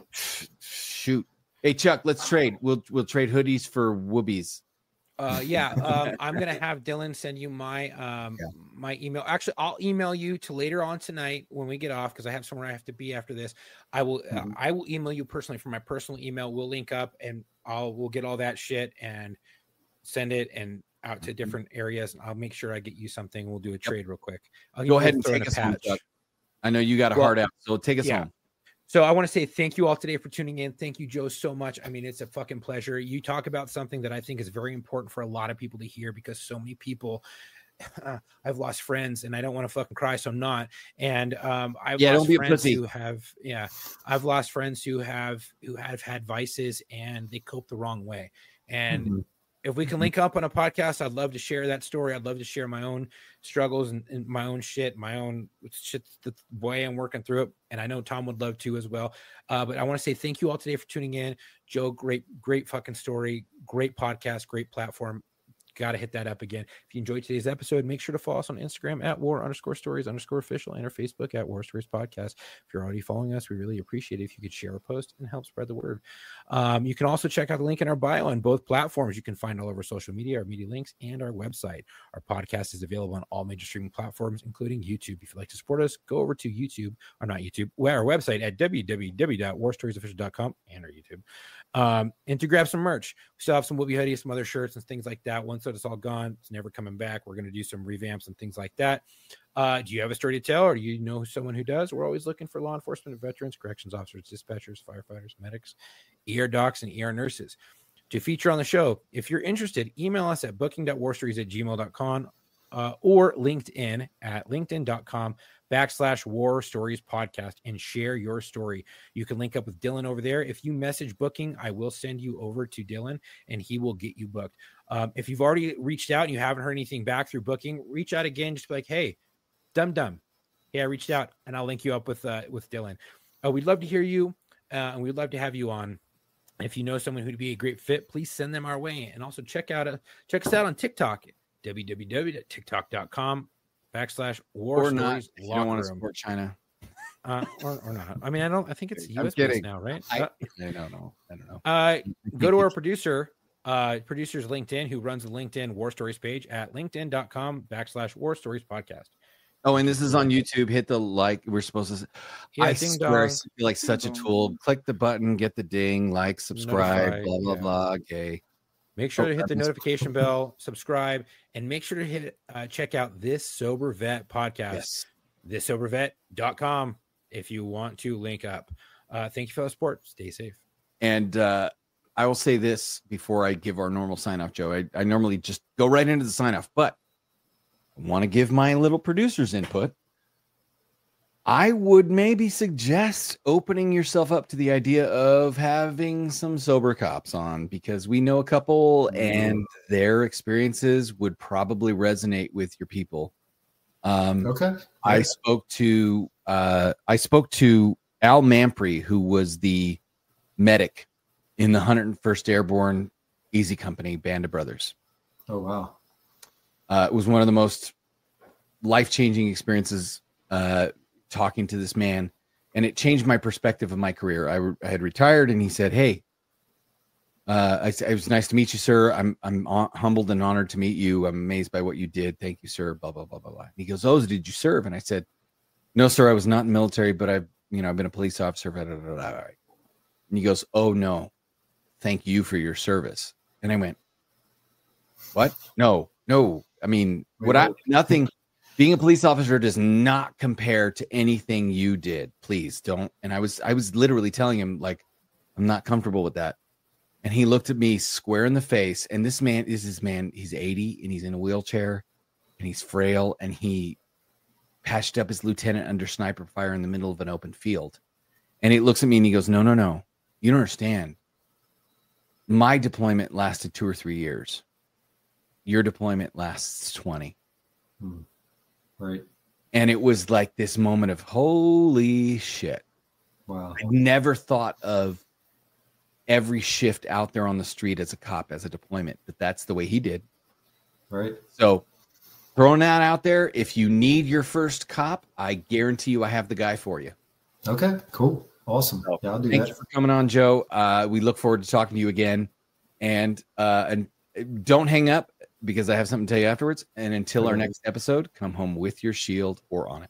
Shoot. Hey, Chuck, let's trade. We'll trade hoodies for whoobies. I'm gonna have Dylan send you my my email. Actually, I'll email you to later on tonight when we get off, because I have somewhere I have to be after this. I will email you personally from my personal email. We'll link up and we'll get all that shit and send it and out to different areas. I'll make sure I get you something. We'll do a trade real quick. I'll go ahead and take us home, Chuck. I know you got a hard out, so take us home. So I want to say thank you all today for tuning in. Thank you, Joe, so much. I mean, it's a fucking pleasure. You talk about something that I think is very important for a lot of people to hear, because so many people, I've lost friends, and I don't want to fucking cry, so I'm not. And I've lost friends who have, I've lost friends who have had vices, and they cope the wrong way. And if we can link up on a podcast, I'd love to share that story. I'd love to share my own struggles and my own shit, the way I'm working through it. And I know Tom would love to as well. But I want to say thank you all today for tuning in. Joe, great fucking story, great podcast, great platform. Got to hit that up again. If you enjoyed today's episode, make sure to follow us on Instagram at war_stories_official and our Facebook at War Stories Podcast. If you're already following us, we really appreciate it if you could share a post and help spread the word. You can also check out the link in our bio on both platforms. You can find all over social media, our media links, and our website. Our podcast is available on all major streaming platforms, including YouTube. If you'd like to support us, go over to YouTube, or not YouTube, our website at www.warstoriesofficial.com and our YouTube. And to grab some merch. We still have some Whoopie hoodies, some other shirts and things like that. Once it's all gone, it's never coming back. We're going to do some revamps and things like that. Do you have a story to tell, or do you know someone who does? We're always looking for law enforcement veterans, corrections officers, dispatchers, firefighters, medics, ER docs, and ER nurses to feature on the show. If you're interested, email us at booking.warstories@gmail.com or LinkedIn at linkedin.com/War Stories Podcast and share your story. You can link up with Dylan over there. If you message booking, I will send you over to Dylan and he will get you booked. If you've already reached out and you haven't heard anything back through booking, reach out again. Just be like, hey, dum. Hey, I reached out, and I'll link you up with Dylan. We'd love to hear you, and we'd love to have you on. If you know someone who'd be a great fit, please send them our way. And also check us out on TikTok, www.tiktok.com/War Stories. You don't want to support China. Or not. I mean, I think it's US based now, right? I don't know. Go to our producer's LinkedIn, who runs the LinkedIn War Stories page at linkedin.com/War Stories Podcast. Oh, and this is on YouTube. Hit the like. We're supposed to. I swear, I feel like such a tool. Click the button, get the ding, like, subscribe, blah. Okay. Make sure to hit the notification bell, subscribe, and make sure to check out This Sober Vet podcast. Yes. ThisSoberVet.com if you want to link up. Thank you for the support. Stay safe. And I will say this before I give our normal sign off, Joe. I normally just go right into the sign off, but I want to give my little producer's input. I would maybe suggest opening yourself up to the idea of having some sober cops on, because we know a couple and their experiences would probably resonate with your people. Okay. I spoke to Al Mampry, who was the medic in the 101st Airborne Easy Company Band of Brothers. Oh, wow. It was one of the most life-changing experiences talking to this man, and it changed my perspective of my career. I had retired, and he said, hey, it was nice to meet you, sir. I'm humbled and honored to meet you. I'm amazed by what you did. Thank you, sir. Blah, blah, blah, blah, blah. And he goes, oh, did you serve? And I said, no, sir, I was not in the military, but I've been a police officer. Blah, blah, blah, blah. And he goes, oh, no, thank you for your service. And I went, what? No. I mean, nothing. Being a police officer does not compare to anything you did. Please don't. And I was literally telling him, like, I'm not comfortable with that. And he looked at me square in the face. And this man is he's 80 and he's in a wheelchair and he's frail, and he patched up his lieutenant under sniper fire in the middle of an open field. And he looks at me and he goes, no. You don't understand. My deployment lasted 2 or 3 years. Your deployment lasts 20. Right. And it was like this moment of holy shit. Wow. I never thought of every shift out there on the street as a cop, as a deployment, but that's the way he did. Right. So throwing that out there, if you need your first cop, I guarantee you I have the guy for you. Okay, cool. Awesome. Yeah, I'll do that. Thank you for coming on, Joe. We look forward to talking to you again. And don't hang up, because I have something to tell you afterwards. And until our next episode, come home with your shield or on it.